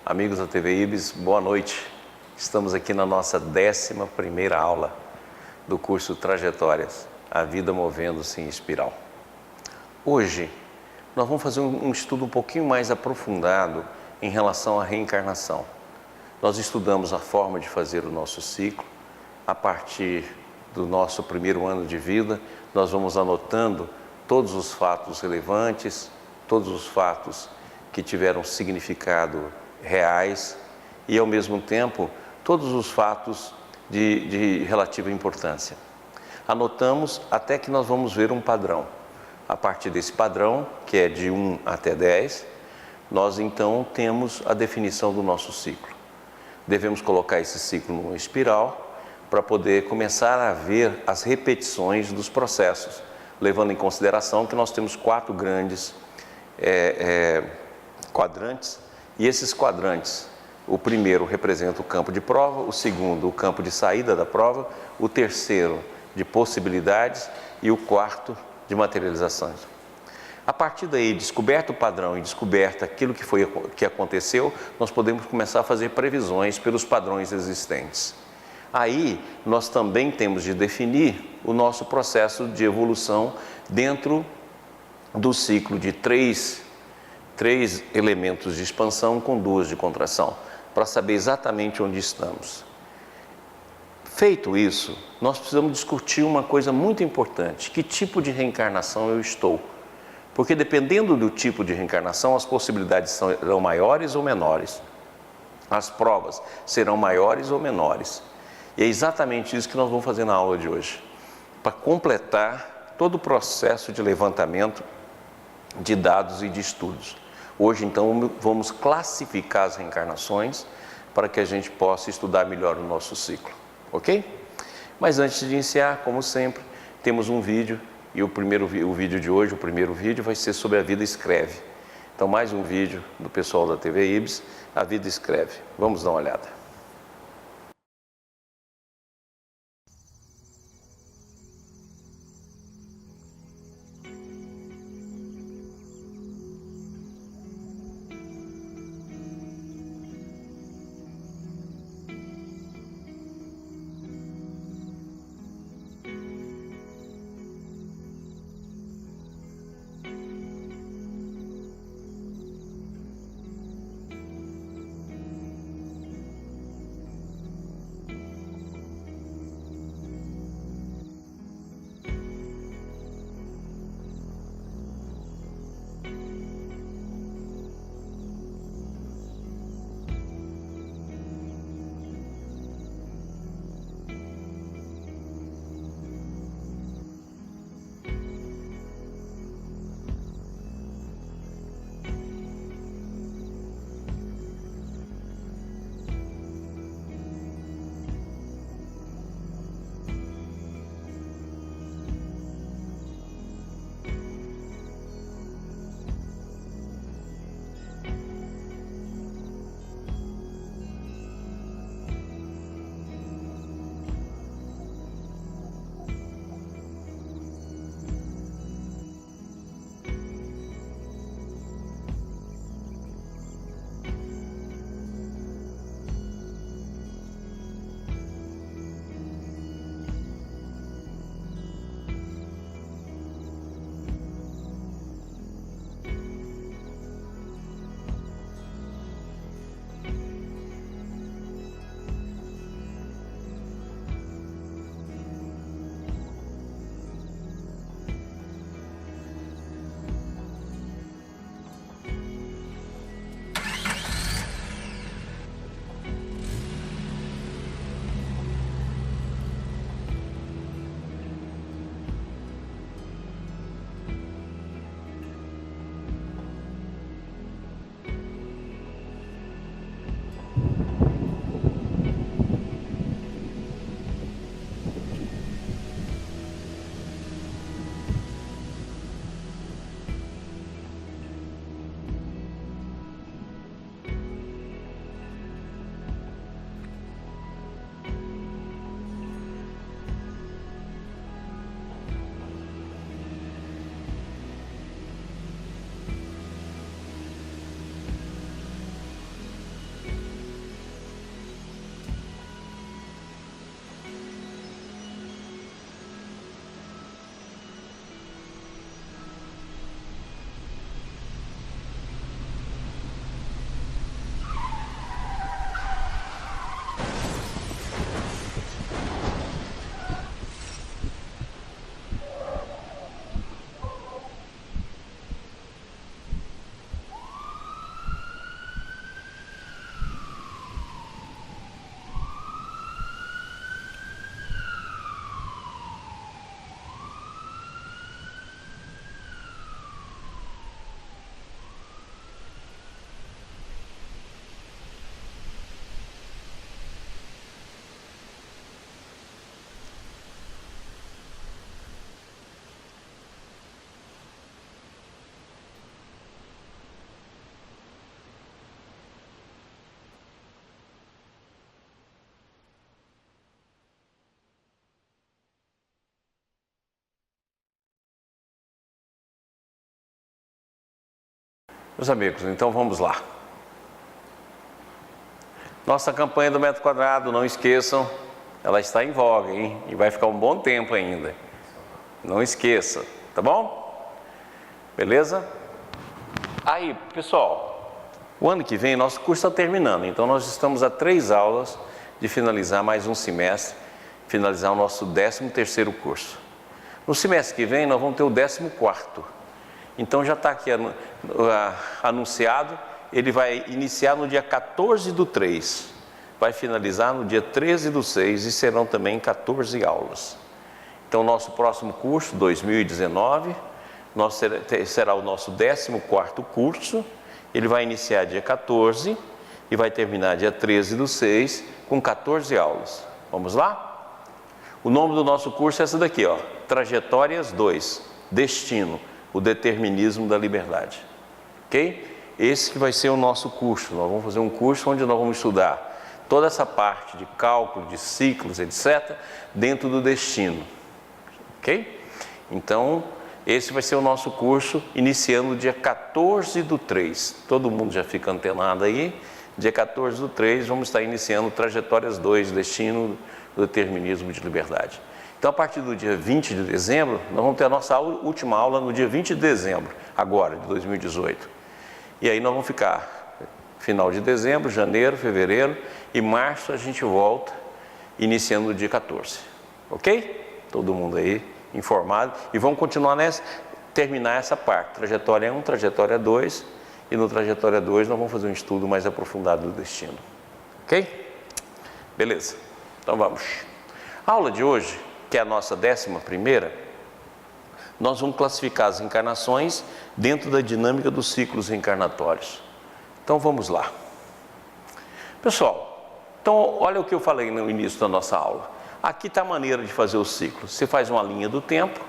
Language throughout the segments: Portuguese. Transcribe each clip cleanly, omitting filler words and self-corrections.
Amigos da TV Ibis, boa noite. Estamos aqui na nossa 11ª aula do curso Trajetórias, a vida movendo-se em espiral. Hoje, nós vamos fazer um estudo um pouquinho mais aprofundado em relação à reencarnação. Nós estudamos a forma de fazer o nosso ciclo. A partir do nosso primeiro ano de vida, nós vamos anotando todos os fatos relevantes, todos os fatos que tiveram significado reais e, ao mesmo tempo, todos os fatos de relativa importância. Anotamos até que nós vamos ver um padrão. A partir desse padrão, que é de 1 até 10, nós então temos a definição do nosso ciclo. Devemos colocar esse ciclo numa espiral para poder começar a ver as repetições dos processos, levando em consideração que nós temos 4 grandes quadrantes, e esses quadrantes, o primeiro representa o campo de prova, o segundo o campo de saída da prova, o terceiro de possibilidades e o quarto de materializações. A partir daí, descoberto o padrão e descoberto aquilo que aconteceu, nós podemos começar a fazer previsões pelos padrões existentes. Aí, nós também temos de definir o nosso processo de evolução dentro do ciclo de três elementos de expansão com 2 de contração, para saber exatamente onde estamos. Feito isso, nós precisamos discutir uma coisa muito importante: que tipo de reencarnação eu estou? Porque dependendo do tipo de reencarnação, as possibilidades serão maiores ou menores, as provas serão maiores ou menores. E é exatamente isso que nós vamos fazer na aula de hoje, para completar todo o processo de levantamento de dados e de estudos. Hoje, então, vamos classificar as reencarnações para que a gente possa estudar melhor o nosso ciclo, ok? Mas antes de iniciar, como sempre, temos um vídeo, e o vídeo de hoje, o primeiro vídeo, vai ser sobre a vida escreve. Então, mais um vídeo do pessoal da TV Ibis, a vida escreve. Vamos dar uma olhada. Meus amigos, então vamos lá. Nossa campanha do metro quadrado, não esqueçam, ela está em voga, hein? E vai ficar um bom tempo ainda. Não esqueça, tá bom? Beleza? Aí, pessoal, o ano que vem nosso curso está terminando, então nós estamos a 3 aulas de finalizar mais um semestre, finalizar o nosso 13º curso. No semestre que vem nós vamos ter o 14º. Então já está aqui anunciado, ele vai iniciar no dia 14/3, vai finalizar no dia 13/6 e serão também 14 aulas. Então nosso próximo curso, 2019, será o nosso 14º curso, ele vai iniciar dia 14 e vai terminar dia 13/6 com 14 aulas. Vamos lá? O nome do nosso curso é essa daqui, ó, Trajetórias 2, Destino, o determinismo da liberdade. Ok? Esse que vai ser o nosso curso. Nós vamos fazer um curso onde nós vamos estudar toda essa parte de cálculo, de ciclos, etc., dentro do destino. Ok? Então, esse vai ser o nosso curso, iniciando dia 14/3. Todo mundo já fica antenado aí. Dia 14/3, vamos estar iniciando Trajetórias 2, Destino, o determinismo de liberdade. Então, a partir do dia 20 de dezembro, nós vamos ter a nossa última aula no dia 20 de dezembro, agora, de 2018. E aí nós vamos ficar final de dezembro, janeiro, fevereiro e março a gente volta, iniciando no dia 14. Ok? Todo mundo aí informado. E vamos continuar terminar essa parte, trajetória 1, trajetória 2, e no trajetória 2 nós vamos fazer um estudo mais aprofundado do destino. Ok? Beleza. Então vamos. A aula de hoje, que é a nossa 11ª, nós vamos classificar as encarnações dentro da dinâmica dos ciclos reencarnatórios. Então vamos lá. Pessoal, então olha o que eu falei no início da nossa aula. Aqui está a maneira de fazer o ciclo. Você faz uma linha do tempo,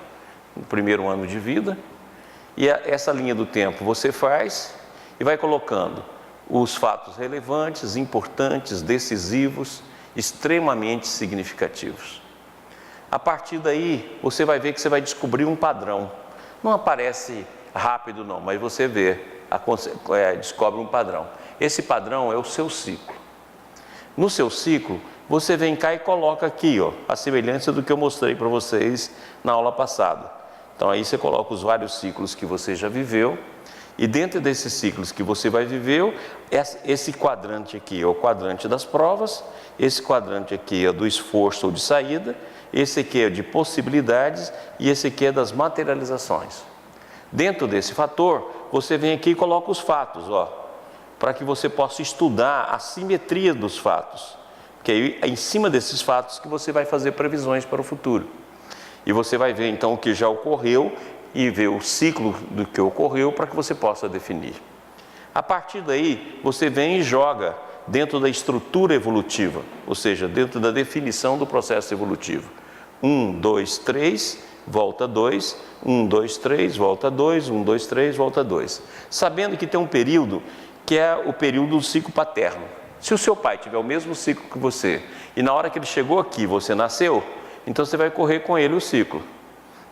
no primeiro ano de vida, e essa linha do tempo você faz e vai colocando os fatos relevantes, importantes, decisivos, extremamente significativos. A partir daí, você vai ver que você vai descobrir um padrão. Não aparece rápido não, mas você vê, descobre um padrão. Esse padrão é o seu ciclo. No seu ciclo, você vem cá e coloca aqui, ó, a semelhança do que eu mostrei para vocês na aula passada. Então aí você coloca os vários ciclos que você já viveu, e dentro desses ciclos que você vai viver, esse quadrante aqui é o quadrante das provas, esse quadrante aqui é do esforço ou de saída, esse aqui é de possibilidades e esse aqui é das materializações. Dentro desse fator, você vem aqui e coloca os fatos, ó, para que você possa estudar a simetria dos fatos, porque aí é em cima desses fatos que você vai fazer previsões para o futuro. E você vai ver então o que já ocorreu e ver o ciclo do que ocorreu para que você possa definir. A partir daí, você vem e joga dentro da estrutura evolutiva, ou seja, dentro da definição do processo evolutivo. 1, 2, 3, volta 2, 1, 2, 3, volta 2, 1, 2, 3, volta 2. Sabendo que tem um período que é o período do ciclo paterno. Se o seu pai tiver o mesmo ciclo que você, e na hora que ele chegou aqui, você nasceu, então você vai correr com ele o ciclo.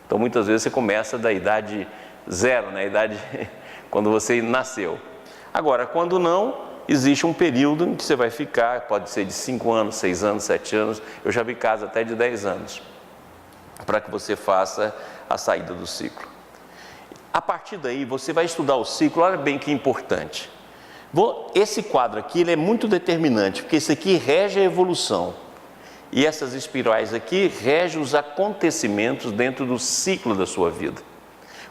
Então muitas vezes você começa da idade 0, né? A idade quando você nasceu. Agora, quando não, existe um período em que você vai ficar, pode ser de 5 anos, 6 anos, 7 anos, eu já vi casos até de 10 anos, para que você faça a saída do ciclo. A partir daí, você vai estudar o ciclo, olha bem que importante. Esse quadro aqui ele é muito determinante, porque esse aqui rege a evolução. E essas espirais aqui regem os acontecimentos dentro do ciclo da sua vida.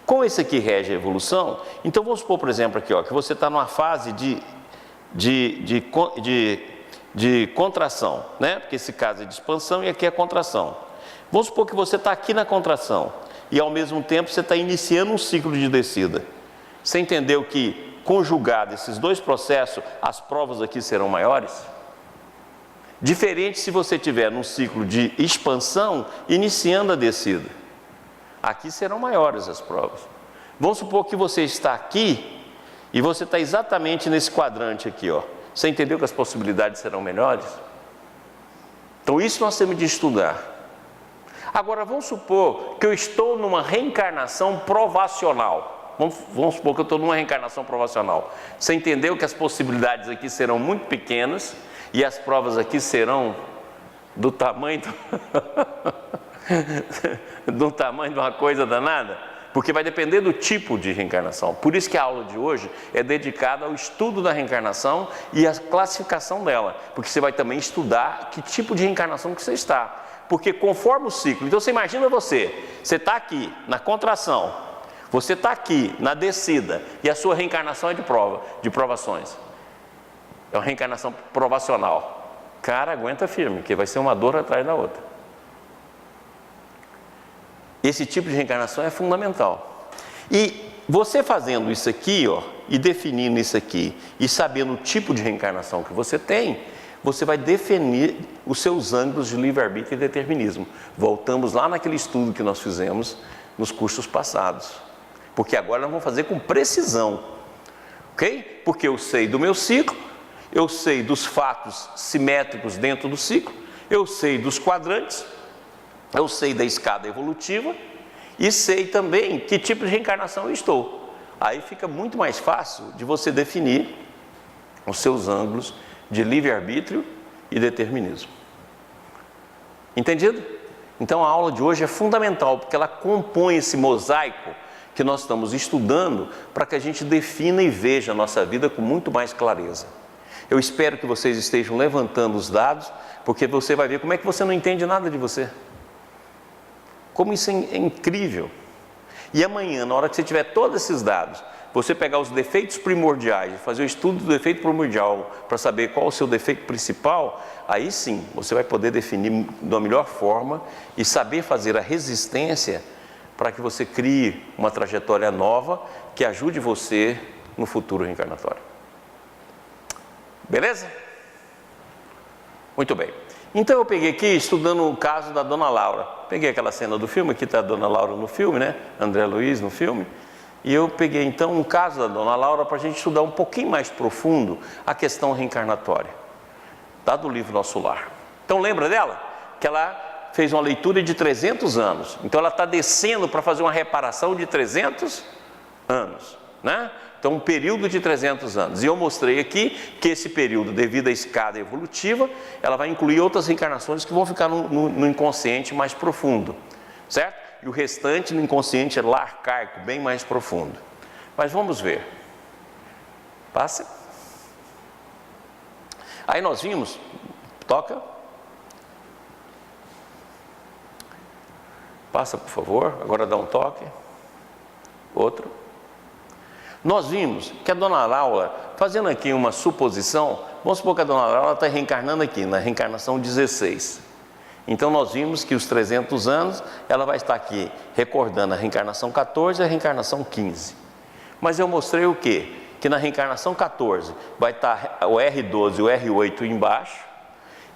Como esse aqui rege a evolução, então vamos supor, por exemplo, aqui, ó, que você está numa fase de contração, né? Porque esse caso é de expansão e aqui é contração. Vamos supor que você está aqui na contração e ao mesmo tempo você está iniciando um ciclo de descida. Você entendeu que, conjugado esses dois processos, as provas aqui serão maiores? Diferente se você estiver num ciclo de expansão, iniciando a descida. Aqui serão maiores as provas. Vamos supor que você está aqui e você está exatamente nesse quadrante aqui, ó. Você entendeu que as possibilidades serão melhores? Então isso nós temos de estudar. Agora vamos supor que eu estou numa reencarnação provacional. Vamos supor que eu estou numa reencarnação provacional. Você entendeu que as possibilidades aqui serão muito pequenas e as provas aqui serão do tamanho do tamanho de uma coisa danada? Porque vai depender do tipo de reencarnação. Por isso que a aula de hoje é dedicada ao estudo da reencarnação e à classificação dela. Porque você vai também estudar que tipo de reencarnação que você está. Porque conforme o ciclo, então você imagina você está aqui na contração, você está aqui na descida e a sua reencarnação é de provações. É uma reencarnação provacional. Cara, aguenta firme, que vai ser uma dor atrás da outra. Esse tipo de reencarnação é fundamental. E você fazendo isso aqui, e definindo isso aqui, e sabendo o tipo de reencarnação que você tem, você vai definir os seus ângulos de livre-arbítrio e determinismo. Voltamos lá naquele estudo que nós fizemos nos cursos passados. Porque agora nós vamos fazer com precisão. Ok? Porque eu sei do meu ciclo, eu sei dos fatos simétricos dentro do ciclo, eu sei dos quadrantes, eu sei da escada evolutiva e sei também que tipo de reencarnação eu estou. Aí fica muito mais fácil de você definir os seus ângulos de livre-arbítrio e determinismo. Entendido? Então a aula de hoje é fundamental, porque ela compõe esse mosaico que nós estamos estudando para que a gente defina e veja a nossa vida com muito mais clareza. Eu espero que vocês estejam levantando os dados, porque você vai ver como é que você não entende nada de você. Como isso é incrível. E amanhã, na hora que você tiver todos esses dados, você pegar os defeitos primordiais, fazer o estudo do defeito primordial para saber qual é o seu defeito principal, aí sim, você vai poder definir da melhor forma e saber fazer a resistência para que você crie uma trajetória nova que ajude você no futuro reencarnatório. Beleza? Muito bem. Então eu peguei aqui, estudando o caso da Dona Laura. Peguei aquela cena do filme, aqui está a Dona Laura no filme, né? André Luiz no filme. E eu peguei então um caso da Dona Laura para a gente estudar um pouquinho mais profundo a questão reencarnatória. Está do livro Nosso Lar. Então lembra dela? Que ela fez uma leitura de 300 anos. Então ela está descendo para fazer uma reparação de 300 anos, né? Então um período de 300 anos. E eu mostrei aqui que esse período, devido à escada evolutiva, ela vai incluir outras reencarnações que vão ficar no inconsciente mais profundo, certo? E o restante no inconsciente arcaico, bem mais profundo. Mas vamos ver. Passa. Aí nós vimos, toca. Passa, por favor, agora dá um toque. Outro. Nós vimos que a Dona Laura, fazendo aqui uma suposição, vamos supor que a Dona Laura está reencarnando aqui, na reencarnação 16. Então nós vimos que os 300 anos, ela vai estar aqui recordando a reencarnação 14 e a reencarnação 15. Mas eu mostrei o quê? Que na reencarnação 14 vai estar o R12 e o R8 embaixo,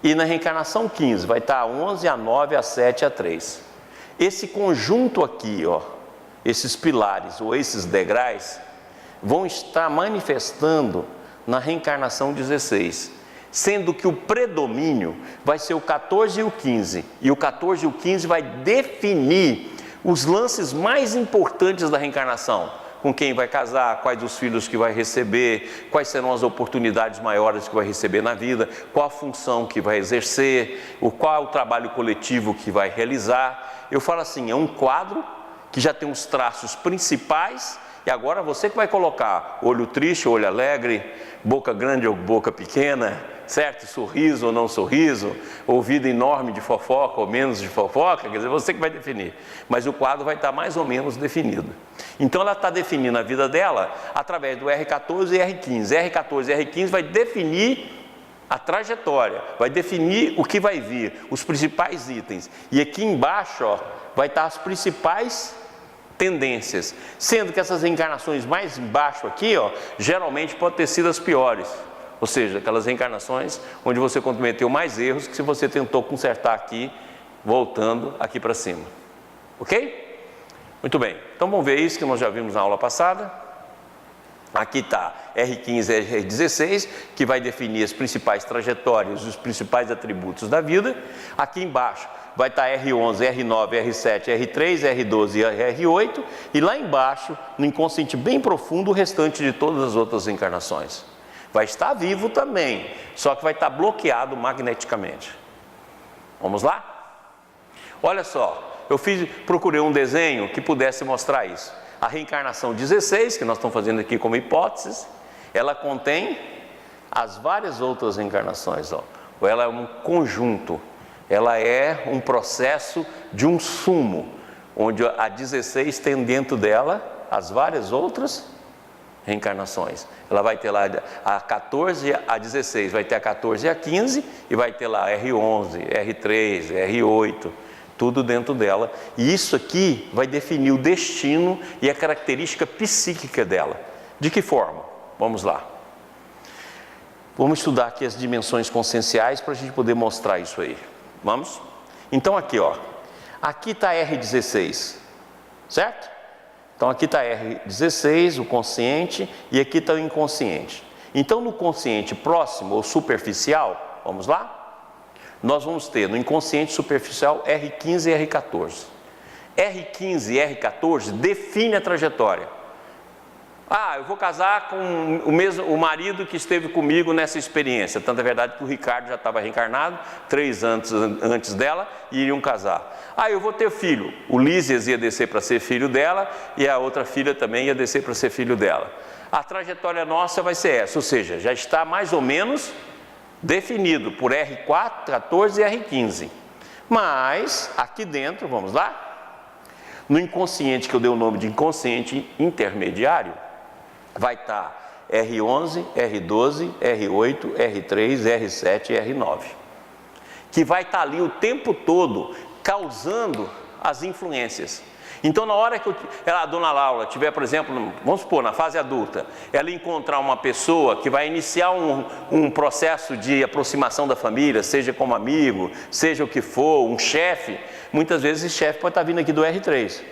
e na reencarnação 15 vai estar a 11, a 9, a 7 e a 3. Esse conjunto aqui, esses pilares ou esses degraus, vão estar manifestando na reencarnação 16, sendo que o predomínio vai ser o 14 e o 15, e o 14 e o 15 vai definir os lances mais importantes da reencarnação, com quem vai casar, quais os filhos que vai receber, quais serão as oportunidades maiores que vai receber na vida, qual a função que vai exercer, qual é o trabalho coletivo que vai realizar. Eu falo assim, é um quadro que já tem os traços principais. E agora você que vai colocar olho triste, olho alegre, boca grande ou boca pequena, certo? Sorriso ou não sorriso, ouvido enorme de fofoca ou menos de fofoca, quer dizer, você que vai definir. Mas o quadro vai estar mais ou menos definido. Então ela está definindo a vida dela através do R14 e R15. R14 e R15 vai definir a trajetória, vai definir o que vai vir, os principais itens. E aqui embaixo, vai estar as principais tendências, sendo que essas reencarnações mais embaixo aqui, geralmente podem ter sido as piores, ou seja, aquelas reencarnações onde você cometeu mais erros que se você tentou consertar aqui, voltando aqui para cima, ok? Muito bem, então vamos ver isso que nós já vimos na aula passada. Aqui está R15 e R16, que vai definir as principais trajetórias, os principais atributos da vida. Aqui embaixo vai estar R11, R9, R7, R3, R12 e R8, e lá embaixo, no inconsciente bem profundo, o restante de todas as outras encarnações. Vai estar vivo também, só que vai estar bloqueado magneticamente. Vamos lá? Olha só, procurei um desenho que pudesse mostrar isso. A reencarnação 16, que nós estamos fazendo aqui como hipótese, ela contém as várias outras encarnações, ó. Ou ela é um conjunto, ela é um processo de um sumo, onde a 16 tem dentro dela as várias outras reencarnações. Ela vai ter lá a 14 a 16, vai ter a 14 e a 15, e vai ter lá R11, R3, R8, tudo dentro dela. E isso aqui vai definir o destino e a característica psíquica dela. De que forma? Vamos lá. Vamos estudar aqui as dimensões conscienciais para a gente poder mostrar isso aí. Vamos? Então aqui, ó. Aqui está R16, certo? Então aqui está R16, o consciente, e aqui está o inconsciente. Então no consciente próximo ou superficial, vamos lá? Nós vamos ter no inconsciente superficial R15 e R14. R15 e R14 define a trajetória. Ah, eu vou casar com o marido que esteve comigo nessa experiência. Tanto é verdade que o Ricardo já estava reencarnado 3 anos antes dela e iriam casar. Ah, eu vou ter filho. O Lísias ia descer para ser filho dela e a outra filha também ia descer para ser filho dela. A trajetória nossa vai ser essa, ou seja, já está mais ou menos definido por R4, 14 e R15. Mas, aqui dentro, vamos lá? No inconsciente, que eu dei o nome de inconsciente intermediário, vai estar R11, R12, R8, R3, R7 e R9, que vai estar ali o tempo todo causando as influências. Então na hora que a dona Laura tiver, por exemplo, vamos supor, na fase adulta, ela encontrar uma pessoa que vai iniciar um processo de aproximação da família, seja como amigo, seja o que for, um chefe, muitas vezes esse chefe pode estar vindo aqui do R3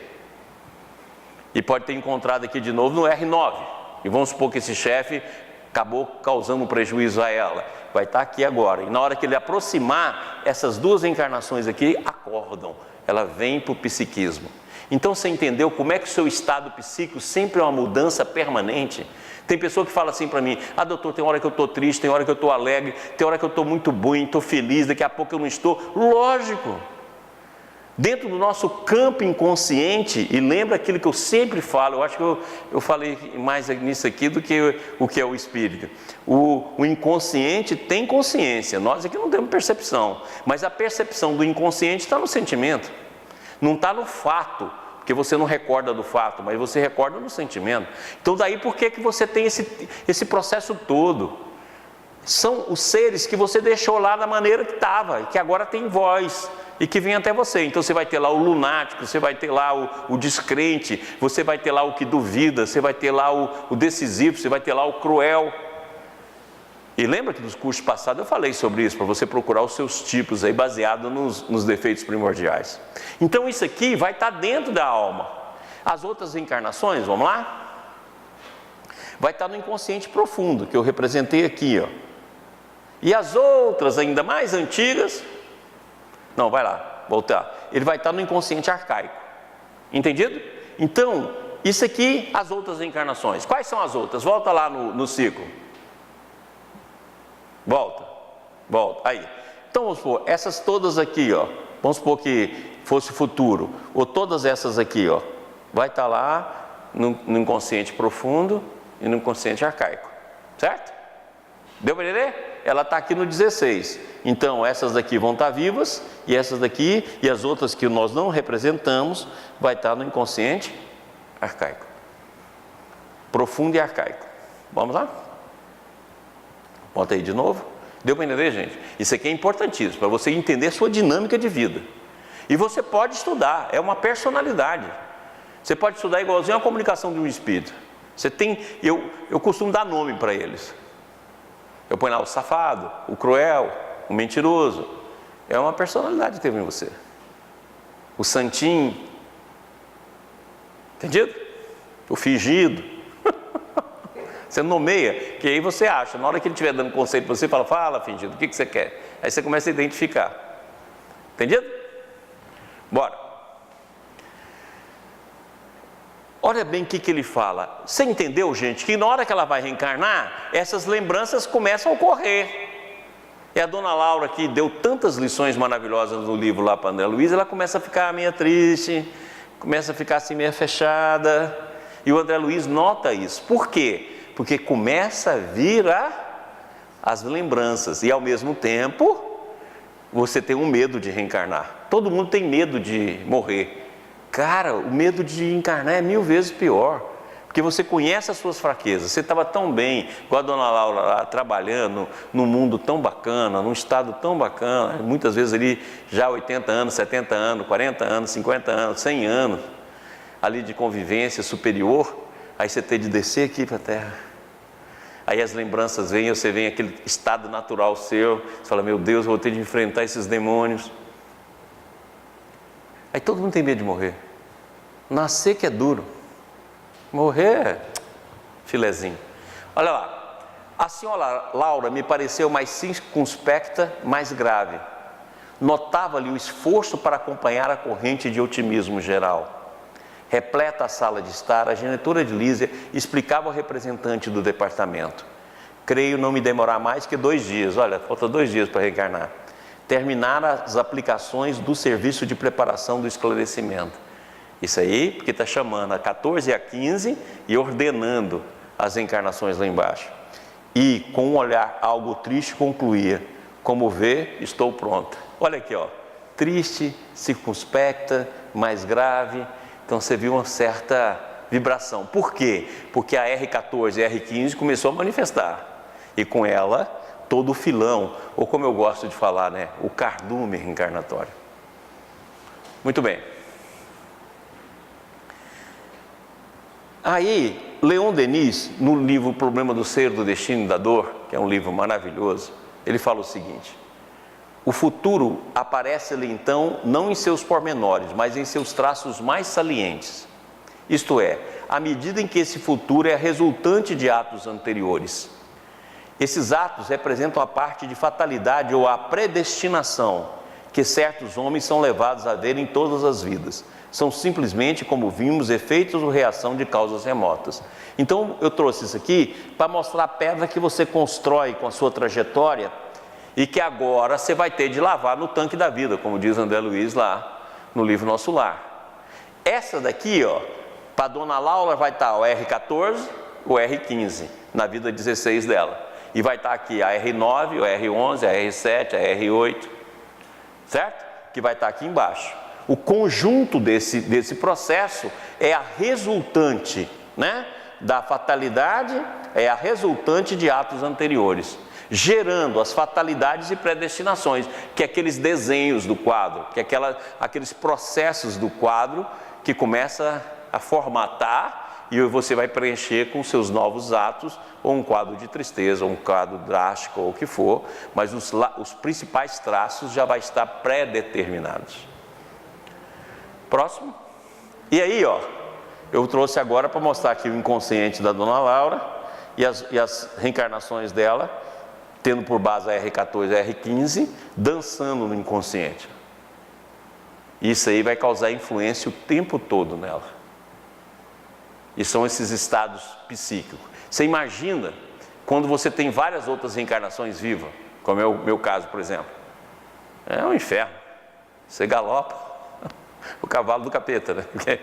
e pode ter encontrado aqui de novo no R9. E vamos supor que esse chefe acabou causando um prejuízo a ela. Vai estar aqui agora. E na hora que ele aproximar, essas duas encarnações aqui acordam. Ela vem para o psiquismo. Então você entendeu como é que o seu estado psíquico sempre é uma mudança permanente? Tem pessoa que fala assim para mim: ah, doutor, tem hora que eu estou triste, tem hora que eu estou alegre, tem hora que eu estou muito bom, estou feliz, daqui a pouco eu não estou. Lógico! Dentro do nosso campo inconsciente, e lembra aquilo que eu sempre falo, eu acho que eu falei mais nisso aqui do que o que é o espírito. O inconsciente tem consciência, nós aqui não temos percepção, mas a percepção do inconsciente está no sentimento, não está no fato, porque você não recorda do fato, mas você recorda no sentimento. Então daí por que você tem esse processo todo? São os seres que você deixou lá da maneira que estava, e que agora tem voz, e que vem até você. Então você vai ter lá o lunático, você vai ter lá o descrente, você vai ter lá o que duvida, você vai ter lá o decisivo, você vai ter lá o cruel. E lembra que nos cursos passados eu falei sobre isso, para você procurar os seus tipos aí, baseado nos defeitos primordiais. Então isso aqui vai estar dentro da alma. As outras encarnações, vamos lá? Vai estar no inconsciente profundo, que eu representei aqui, ó. E as outras ainda mais antigas, não, vai lá, voltar. Ele vai estar no inconsciente arcaico. Entendido? Então, isso aqui, as outras encarnações. Quais são as outras? Volta lá no ciclo. Volta. Aí. Então, vamos supor, essas todas aqui, ó. Vamos supor que fosse o futuro. Ou todas essas aqui, ó. Vai estar lá no inconsciente profundo e no inconsciente arcaico. Certo? Deu para entender? Ela está aqui no 16. Então essas daqui vão estar vivas, e essas daqui e as outras que nós não representamos vai estar no inconsciente arcaico, profundo e arcaico. Vamos lá? Bota aí de novo. Deu para entender, gente? Isso aqui é importantíssimo para você entender a sua dinâmica de vida. E você pode estudar, é uma personalidade. Você pode estudar igualzinho a comunicação de um espírito. Você tem, eu costumo dar nome para eles. Eu ponho lá o safado, o cruel, o mentiroso. É uma personalidade que teve em você. O santinho. Entendido? O fingido. Você nomeia, que aí você acha. Na hora que ele estiver dando conceito para você, fala fingido, o que você quer? Aí você começa a identificar. Entendido? Bora. Olha bem o que ele fala. Você entendeu, gente, que na hora que ela vai reencarnar, essas lembranças começam a ocorrer. E a dona Laura, que deu tantas lições maravilhosas no livro lá para a André Luiz, ela começa a ficar meio triste, começa a ficar assim meio fechada. E o André Luiz nota isso. Por quê? Porque começa a vir as lembranças. E ao mesmo tempo, você tem um medo de reencarnar. Todo mundo tem medo de morrer. Cara, o medo de encarnar é 1000 vezes pior. Porque você conhece as suas fraquezas. Você estava tão bem com a dona Laura lá, trabalhando num mundo tão bacana, num estado tão bacana. Muitas vezes ali já 80 anos, 70 anos, 40 anos, 50 anos, 100 anos. Ali de convivência superior. Aí você tem de descer aqui para a terra. Aí as lembranças vêm, você vem aquele estado natural seu. Você fala, meu Deus, eu vou ter de enfrentar esses demônios. Aí todo mundo tem medo de morrer. Nascer que é duro. Morrer, filezinho. Olha lá, a senhora Laura me pareceu mais circunspecta, mais grave. Notava-lhe o esforço para acompanhar a corrente de otimismo geral. Repleta a sala de estar, a genitora de Lísia explicava ao representante do departamento. Creio não me demorar mais que 2 dias, olha, falta 2 dias para reencarnar. Terminar as aplicações do serviço de preparação do esclarecimento. Isso aí, porque está chamando a 14 e a 15 e ordenando as encarnações lá embaixo. E com um olhar algo triste concluía, como vê, estou pronta. Olha aqui, ó, triste, circunspecta, mais grave. Então você viu uma certa vibração. Por quê? Porque a R14 e a R15 começou a manifestar. E com ela, todo o filão, ou como eu gosto de falar, né, o cardume reencarnatório. Muito bem. Aí, Leon Denis, no livro O Problema do Ser, do Destino e da Dor, que é um livro maravilhoso, ele fala o seguinte: o futuro aparece-lhe então não em seus pormenores, mas em seus traços mais salientes. Isto é, à medida em que esse futuro é resultante de atos anteriores. Esses atos representam a parte de fatalidade ou a predestinação que certos homens são levados a ver em todas as vidas. São simplesmente, como vimos, efeitos ou reação de causas remotas. Então, eu trouxe isso aqui para mostrar a pedra que você constrói com a sua trajetória e que agora você vai ter de lavar no tanque da vida, como diz André Luiz lá no livro Nosso Lar. Essa daqui, ó, para a dona Laura vai estar o R14, o R15, na vida 16 dela. E vai estar aqui a R9, o R11, a R7, a R8, certo? Que vai estar aqui embaixo. O conjunto desse processo é a resultante, né, da fatalidade, é a resultante de atos anteriores, gerando as fatalidades e predestinações, que é aqueles desenhos do quadro, que é aqueles processos do quadro que começa a formatar e você vai preencher com seus novos atos, ou um quadro de tristeza, ou um quadro drástico, ou o que for, mas os principais traços já vai estar pré-determinados. Próximo. E aí, ó, eu trouxe agora para mostrar aqui o inconsciente da dona Laura e as reencarnações dela, tendo por base a R14 e a R15, dançando no inconsciente. Isso aí vai causar influência o tempo todo nela. E são esses estados psíquicos. Você imagina quando você tem várias outras reencarnações vivas, como é o meu caso, por exemplo. É um inferno. Você galopa. O cavalo do capeta, né? Porque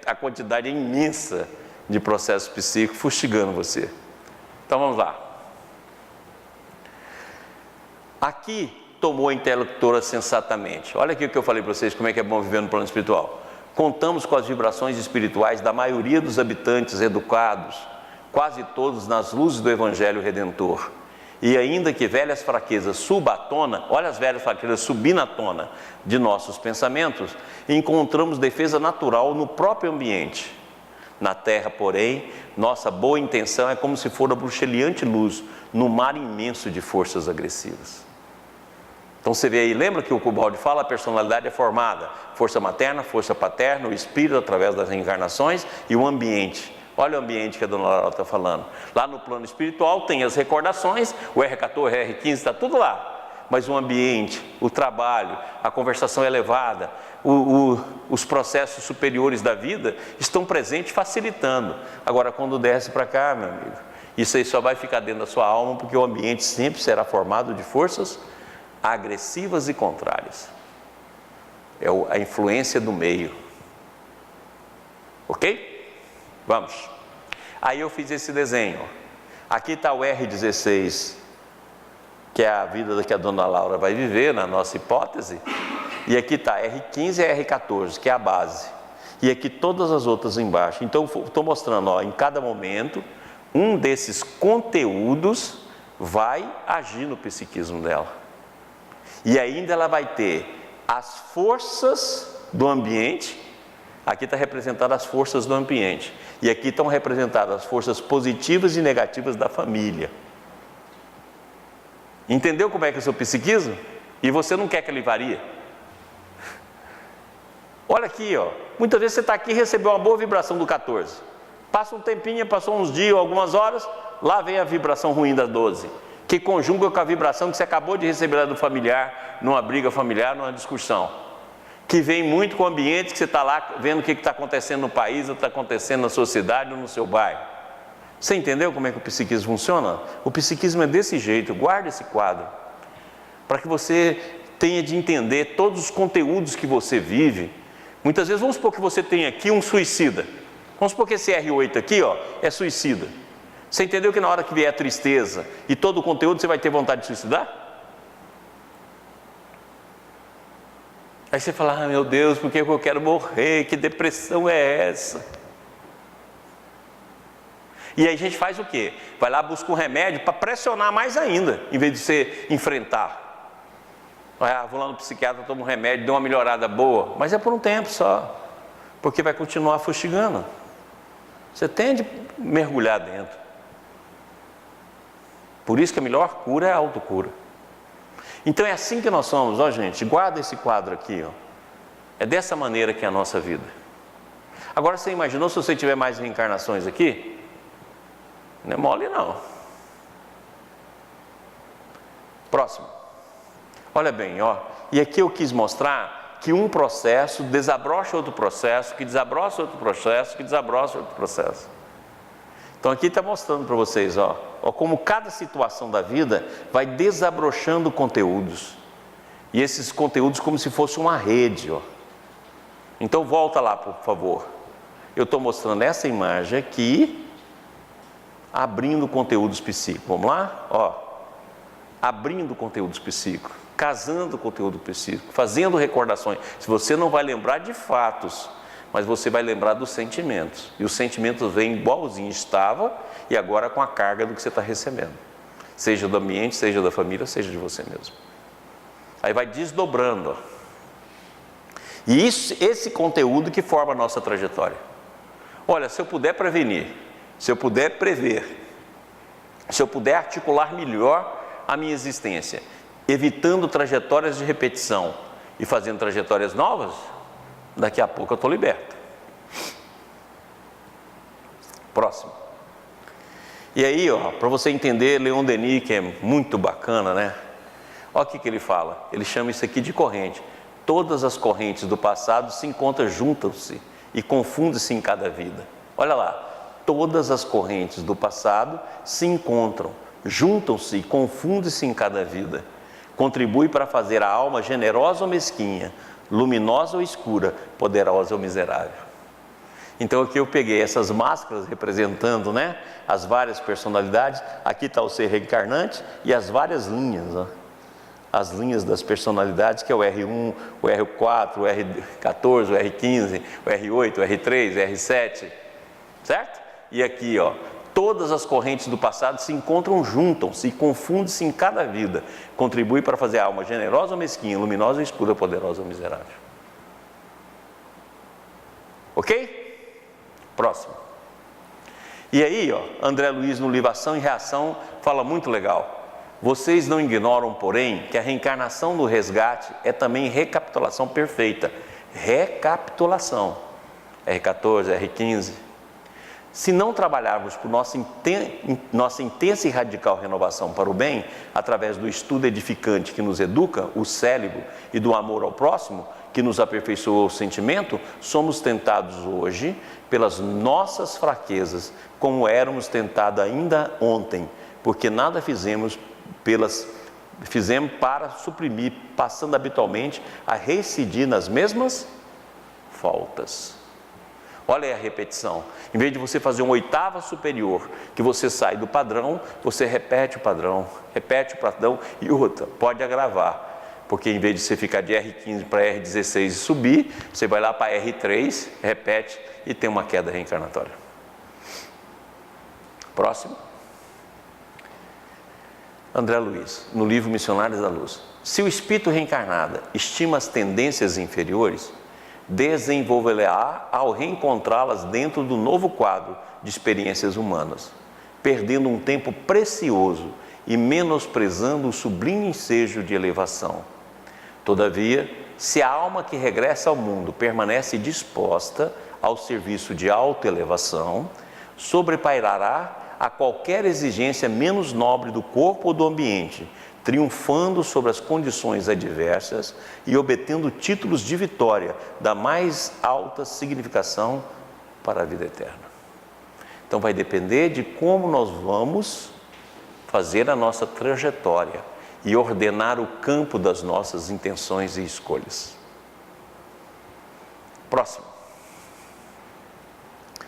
a quantidade é imensa de processos psíquicos fustigando você. Então vamos lá. Aqui tomou a interlocutora sensatamente. Olha aqui o que eu falei para vocês, como é que é bom viver no plano espiritual. Contamos com as vibrações espirituais da maioria dos habitantes educados, quase todos nas luzes do Evangelho Redentor. E ainda que velhas fraquezas subam à tona, olha as velhas fraquezas subindo à tona de nossos pensamentos, encontramos defesa natural no próprio ambiente. Na terra, porém, nossa boa intenção é como se for a bruxeliante luz no mar imenso de forças agressivas. Então você vê aí, lembra que o Kubaldi fala, a personalidade é formada, força materna, força paterna, o espírito através das reencarnações e o ambiente. Olha o ambiente que a dona Laura está falando. Lá no plano espiritual tem as recordações, o R14, R15, está tudo lá. mas o ambiente, o trabalho, a conversação elevada, os processos superiores da vida estão presentes facilitando. Agora, quando desce para cá, meu amigo, isso aí só vai ficar dentro da sua alma, porque o ambiente sempre será formado de forças agressivas e contrárias. É a influência do meio. Ok? Vamos. Aí eu fiz esse desenho. Aqui está o R16, que é a vida que a dona Laura vai viver, na nossa hipótese. E aqui está R15 e R14, que é a base. E aqui todas as outras embaixo. Então, estou mostrando, ó, em cada momento, um desses conteúdos vai agir no psiquismo dela. E ainda ela vai ter as forças do ambiente. Aqui está representadas as forças do ambiente. E aqui estão representadas as forças positivas e negativas da família. Entendeu como é que é o seu psiquismo? E você não quer que ele varie? Olha aqui, ó. Muitas vezes você está aqui e recebeu uma boa vibração do 14. Passa um tempinho, passou uns dias, algumas horas, lá vem a vibração ruim da 12, que conjuga com a vibração que você acabou de receber lá do familiar, numa briga familiar, numa discussão. Que vem muito com o ambiente que você está lá vendo o que está acontecendo no país, ou está acontecendo na sua cidade ou no seu bairro. Você entendeu como é que o psiquismo funciona? O psiquismo é desse jeito, guarda esse quadro, para que você tenha de entender todos os conteúdos que você vive. Muitas vezes, vamos supor que você tem aqui um suicida. Vamos supor que esse R8 aqui, ó, é suicida. Você entendeu que na hora que vier a tristeza e todo o conteúdo, você vai ter vontade de suicidar? Aí você fala, ah, meu Deus, por que eu quero morrer? Que depressão é essa? E aí a gente faz o quê? Vai lá, busca um remédio para pressionar mais ainda, em vez de você enfrentar. Ah, vou lá no psiquiatra, tomo um remédio, deu uma melhorada boa, mas é por um tempo só, porque vai continuar fustigando. Você tem de mergulhar dentro. Por isso que a melhor cura é a autocura. Então é assim que nós somos, ó gente, guarda esse quadro aqui, ó. É dessa maneira que é a nossa vida. Agora você imaginou se você tiver mais reencarnações aqui? Não é mole não. Próximo. Olha bem, ó. E aqui eu quis mostrar que um processo desabrocha outro processo, que desabrocha outro processo, que desabrocha outro processo. Então aqui está mostrando para vocês, ó, como cada situação da vida vai desabrochando conteúdos. E esses conteúdos como se fosse uma rede, ó. Então volta lá, por favor. Eu estou mostrando essa imagem aqui, abrindo conteúdos psíquicos. Vamos lá? Ó, abrindo conteúdos psíquicos, casando conteúdo psíquico, fazendo recordações. Se você não vai lembrar de fatos, mas você vai lembrar dos sentimentos. E os sentimentos vêm igualzinho estava e agora com a carga do que você está recebendo. Seja do ambiente, seja da família, seja de você mesmo. Aí vai desdobrando. Ó. E esse conteúdo que forma a nossa trajetória. Olha, se eu puder prevenir, se eu puder prever, se eu puder articular melhor a minha existência, evitando trajetórias de repetição e fazendo trajetórias novas, daqui a pouco eu estou liberto. Próximo. E aí, ó, para você entender, Leon Denis, que é muito bacana, né? Olha o que ele fala. Ele chama isso aqui de corrente. Todas as correntes do passado se encontram, juntam-se e confundem-se em cada vida. Olha lá. Todas as correntes do passado se encontram, juntam-se e confundem-se em cada vida. Contribui para fazer a alma generosa ou mesquinha, luminosa ou escura, poderosa ou miserável. Então aqui eu peguei essas máscaras representando, né, as várias personalidades. Aqui está o ser reencarnante e as várias linhas, ó. As linhas das personalidades, que é o R1, o R4, o R14, o R15, o R8, o R3, o R7, certo? E aqui, ó, todas as correntes do passado se encontram, juntam-se e confundem-se em cada vida. Contribui para fazer a alma generosa ou mesquinha, luminosa ou escura, poderosa ou miserável. Ok? Próximo. E aí, ó, André Luiz no livro Ação e Reação fala muito legal. Vocês não ignoram, porém, que a reencarnação do resgate é também recapitulação perfeita. Recapitulação. R14, R15. Se não trabalharmos por nossa intensa e radical renovação para o bem, através do estudo edificante que nos educa, o cérebro, e do amor ao próximo, que nos aperfeiçoa o sentimento, somos tentados hoje pelas nossas fraquezas, como éramos tentados ainda ontem, porque nada fizemos para suprimir, passando habitualmente a reincidir nas mesmas faltas. Olha aí a repetição. Em vez de você fazer uma oitava superior, que você sai do padrão, você repete o padrão e outra, pode agravar. Porque em vez de você ficar de R15 para R16 e subir, você vai lá para R3, repete e tem uma queda reencarnatória. Próximo. André Luiz, no livro Missionários da Luz. Se o espírito reencarnado estima as tendências inferiores, desenvolverá ao reencontrá-las dentro do novo quadro de experiências humanas, perdendo um tempo precioso e menosprezando o sublime ensejo de elevação. Todavia, se a alma que regressa ao mundo permanece disposta ao serviço de autoelevação, sobrepairará a qualquer exigência menos nobre do corpo ou do ambiente, triunfando sobre as condições adversas e obtendo títulos de vitória da mais alta significação para a vida eterna. Então vai depender de como nós vamos fazer a nossa trajetória e ordenar o campo das nossas intenções e escolhas. Próximo.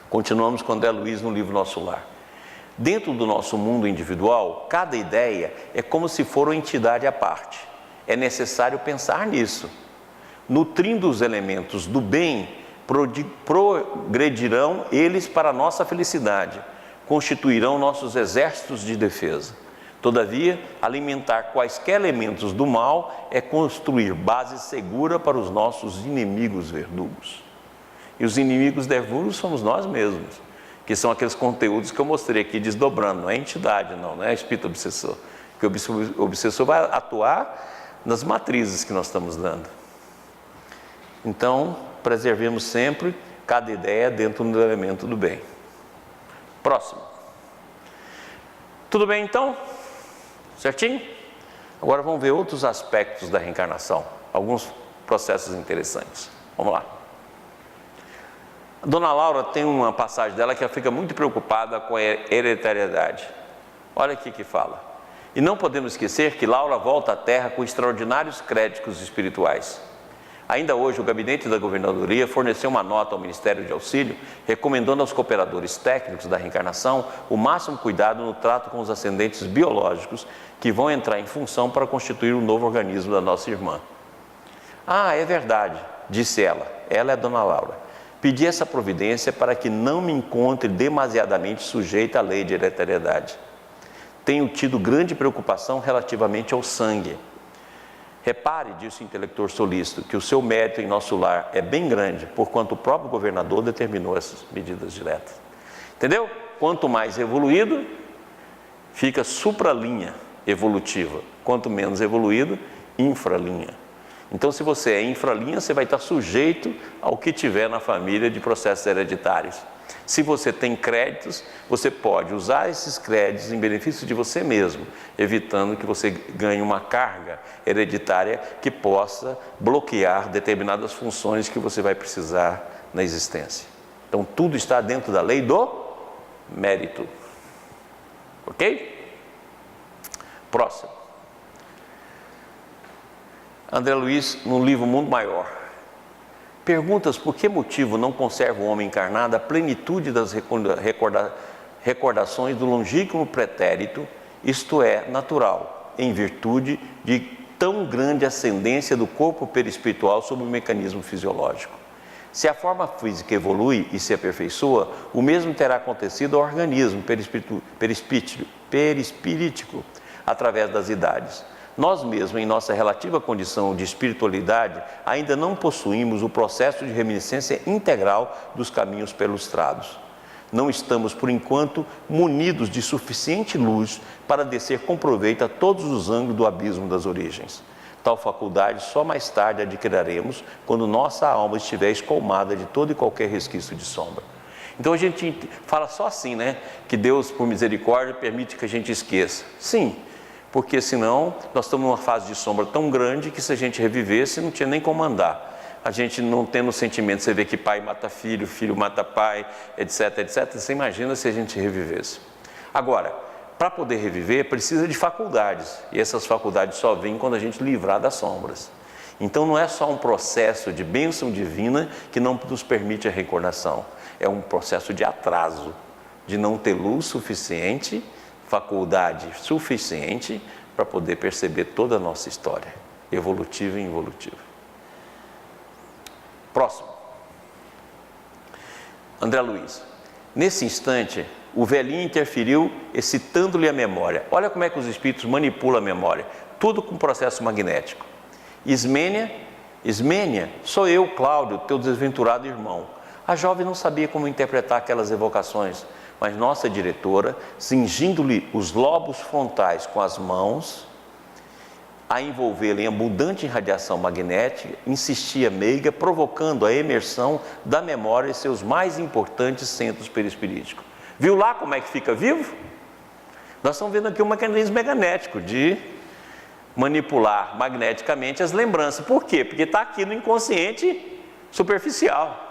Continuamos com André Luiz no livro Nosso Lar. Dentro do nosso mundo individual, cada ideia é como se for uma entidade à parte. É necessário pensar nisso. Nutrindo os elementos do bem, progredirão eles para a nossa felicidade, constituirão nossos exércitos de defesa. Todavia, alimentar quaisquer elementos do mal é construir base segura para os nossos inimigos verdugos. E os inimigos verdugos somos nós mesmos, que são aqueles conteúdos que eu mostrei aqui desdobrando, não é entidade não é espírito obsessor, que o obsessor vai atuar nas matrizes que nós estamos dando. Então, preservemos sempre cada ideia dentro do elemento do bem. Próximo. Tudo bem então? Certinho? Agora vamos ver outros aspectos da reencarnação, alguns processos interessantes. Vamos lá. A Dona Laura tem uma passagem dela que ela fica muito preocupada com a hereditariedade. Olha aqui que fala. E não podemos esquecer que Laura volta à Terra com extraordinários créditos espirituais. Ainda hoje, o gabinete da governadoria forneceu uma nota ao Ministério de Auxílio, recomendando aos cooperadores técnicos da reencarnação o máximo cuidado no trato com os ascendentes biológicos que vão entrar em função para constituir o novo organismo da nossa irmã. Ah, é verdade, disse ela é a Dona Laura. Pedi essa providência para que não me encontre demasiadamente sujeita à lei de hereditariedade. Tenho tido grande preocupação relativamente ao sangue. Repare, disse o intelector solícito, que o seu mérito em nosso lar é bem grande, porquanto o próprio governador determinou essas medidas diretas. Entendeu? Quanto mais evoluído, fica supralinha evolutiva. Quanto menos evoluído, infralinha. Então, se você é infralinha, você vai estar sujeito ao que tiver na família de processos hereditários. Se você tem créditos, você pode usar esses créditos em benefício de você mesmo, evitando que você ganhe uma carga hereditária que possa bloquear determinadas funções que você vai precisar na existência. Então, tudo está dentro da lei do mérito. Ok? Próximo. André Luiz, no livro Mundo Maior. Perguntas por que motivo não conserva o homem encarnado a plenitude das recordações do longínquo pretérito, isto é, natural, em virtude de tão grande ascendência do corpo perispiritual sobre o mecanismo fisiológico. Se a forma física evolui e se aperfeiçoa, o mesmo terá acontecido ao organismo perispirítico, através das idades. Nós mesmos, em nossa relativa condição de espiritualidade, ainda não possuímos o processo de reminiscência integral dos caminhos perlustrados. Não estamos, por enquanto, munidos de suficiente luz para descer com proveito a todos os ângulos do abismo das origens. Tal faculdade só mais tarde adquiriremos quando nossa alma estiver escolmada de todo e qualquer resquício de sombra. Então a gente fala só assim, né? Que Deus, por misericórdia, permite que a gente esqueça. Sim, porque senão nós estamos numa fase de sombra tão grande que se a gente revivesse não tinha nem como andar. A gente não tendo sentimento, você vê que pai mata filho, filho mata pai, etc, etc. Você imagina se a gente revivesse. Agora, para poder reviver, precisa de faculdades. E essas faculdades só vêm quando a gente livrar das sombras. Então não é só um processo de bênção divina que não nos permite a reencarnação. É um processo de atraso, de não ter luz suficiente, faculdade suficiente para poder perceber toda a nossa história, evolutiva e involutiva. Próximo. André Luiz. Nesse instante, o velhinho interferiu, excitando-lhe a memória. Olha como é que os espíritos manipulam a memória. Tudo com processo magnético. Ismênia, sou eu, Cláudio, teu desventurado irmão. A jovem não sabia como interpretar aquelas evocações, mas nossa diretora, cingindo-lhe os lobos frontais com as mãos, a envolvê-la em abundante radiação magnética, insistia meiga, provocando a emersão da memória em seus mais importantes centros perispiríticos. Viu lá como é que fica vivo? Nós estamos vendo aqui um mecanismo magnético de manipular magneticamente as lembranças. Por quê? Porque está aqui no inconsciente superficial.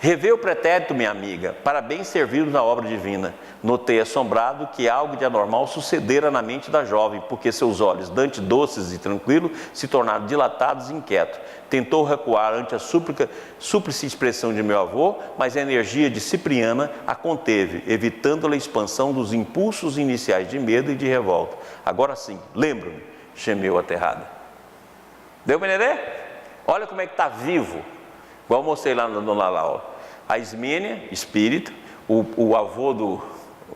Revê o pretérito, minha amiga, para bem servido na obra divina. Notei assombrado que algo de anormal sucedera na mente da jovem, porque seus olhos, dantes doces e tranquilos, se tornaram dilatados e inquietos. Tentou recuar ante a súplice expressão de meu avô, mas a energia de Cipriana a conteve, evitando-lhe a expansão dos impulsos iniciais de medo e de revolta. Agora sim, lembro-me, gemeu aterrada. Deu para entender? Olha como é que está vivo. Igual eu mostrei lá na Dona Laura. A Ismênia, espírito, o avô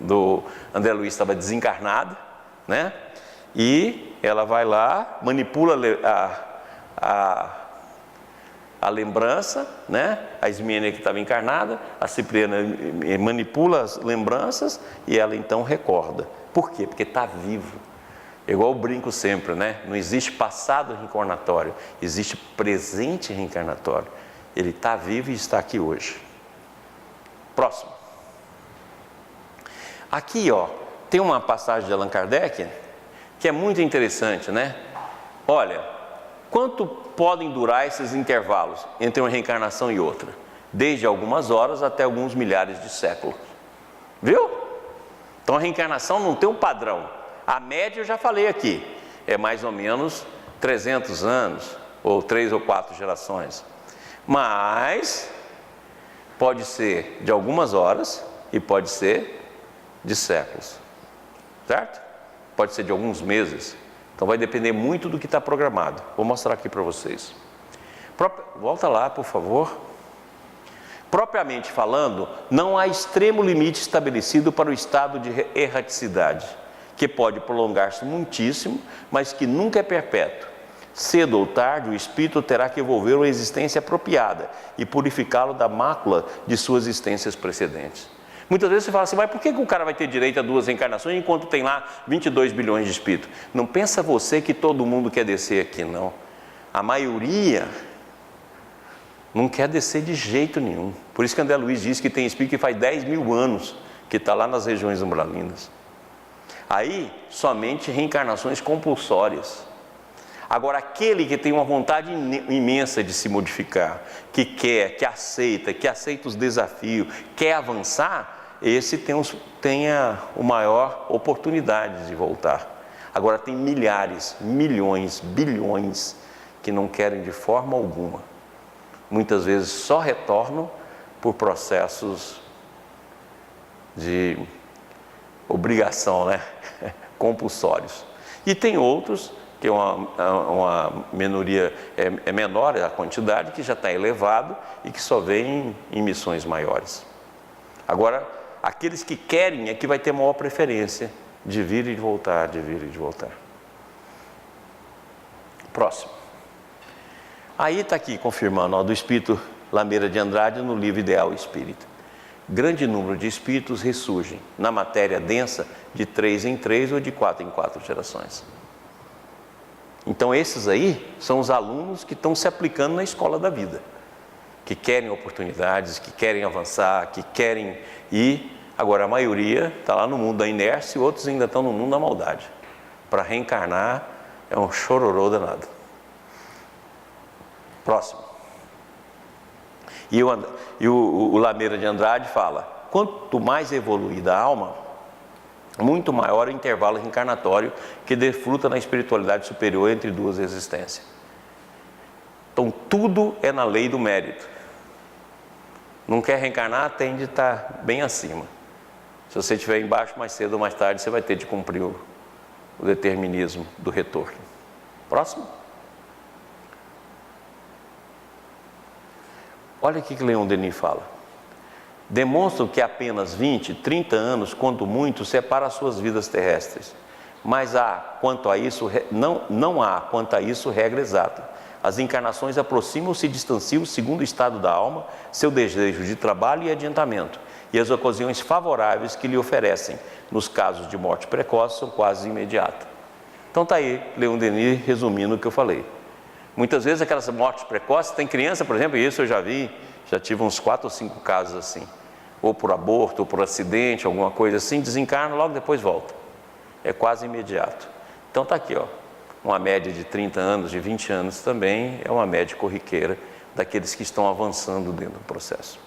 do André Luiz estava desencarnado, né? E ela vai lá, manipula a lembrança, né? A Ismênia que estava encarnada, a Cipriana manipula as lembranças e ela então recorda. Por quê? Porque está vivo. Igual eu brinco sempre, né? Não existe passado reencarnatório, existe presente reencarnatório. Ele está vivo e está aqui hoje. Próximo. Aqui, ó, tem uma passagem de Allan Kardec que é muito interessante, né? Olha, quanto podem durar esses intervalos entre uma reencarnação e outra? Desde algumas horas até alguns milhares de séculos. Viu? Então a reencarnação não tem um padrão. A média eu já falei aqui, é mais ou menos 300 anos, ou 3 ou 4 gerações. Mas pode ser de algumas horas e pode ser de séculos, certo? Pode ser de alguns meses. Então vai depender muito do que está programado. Vou mostrar aqui para vocês. Volta lá, por favor. Propriamente falando, não há extremo limite estabelecido para o estado de erraticidade, que pode prolongar-se muitíssimo, mas que nunca é perpétuo. Cedo ou tarde, o espírito terá que evolver uma existência apropriada e purificá-lo da mácula de suas existências precedentes. Muitas vezes você fala assim, mas por que o cara vai ter direito a 2 reencarnações enquanto tem lá 22 bilhões de espíritos? Não pensa você que todo mundo quer descer aqui, não. A maioria não quer descer de jeito nenhum. Por isso que André Luiz diz que tem espírito que faz 10 mil anos que está lá nas regiões umbralinas. Aí, somente reencarnações compulsórias. Agora, aquele que tem uma vontade imensa de se modificar, que quer, que aceita os desafios, quer avançar, esse tem a maior oportunidade de voltar. Agora, tem milhares, milhões, bilhões que não querem de forma alguma. Muitas vezes só retornam por processos de obrigação, né? Compulsórios. E tem outros que uma minoria é menor a quantidade, que já está elevado e que só vem em missões maiores. Agora, aqueles que querem é que vai ter maior preferência de vir e de voltar, de vir e de voltar. Próximo. Aí está aqui confirmando, ó, do Espírito Lameira de Andrade no livro Ideal Espírita. Grande número de espíritos ressurgem na matéria densa de 3 em 3 ou de 4 em 4 gerações. Então esses aí são os alunos que estão se aplicando na escola da vida. que querem oportunidades, que querem avançar, que querem ir. Agora, a maioria está lá no mundo da inércia e outros ainda estão no mundo da maldade. Para reencarnar é um chororô danado. Próximo. E o Lameira de Andrade fala: quanto mais evoluída a alma, muito maior o intervalo reencarnatório que desfruta na espiritualidade superior entre duas existências. Então, tudo é na lei do mérito. Não quer reencarnar, tem de estar bem acima. Se você estiver embaixo, mais cedo ou mais tarde, você vai ter de cumprir o determinismo do retorno. Próximo. Olha o que Leon Denis fala. Demonstram que apenas 20, 30 anos, quanto muito, separa as suas vidas terrestres. Mas não há, quanto a isso, regra exata. As encarnações aproximam-se e distanciam segundo o estado da alma, seu desejo de trabalho e adiantamento, e as ocasiões favoráveis que lhe oferecem. Nos casos de morte precoce, são quase imediatas. Então está aí, Leon Denis resumindo o que eu falei. Muitas vezes aquelas mortes precoces, tem criança, por exemplo, e isso eu já vi, já tive uns 4 ou 5 casos assim, ou por aborto, ou por acidente, alguma coisa assim, desencarna, logo depois volta. É quase imediato. Então está aqui, ó, uma média de 30 anos, de 20 anos também é uma média corriqueira daqueles que estão avançando dentro do processo.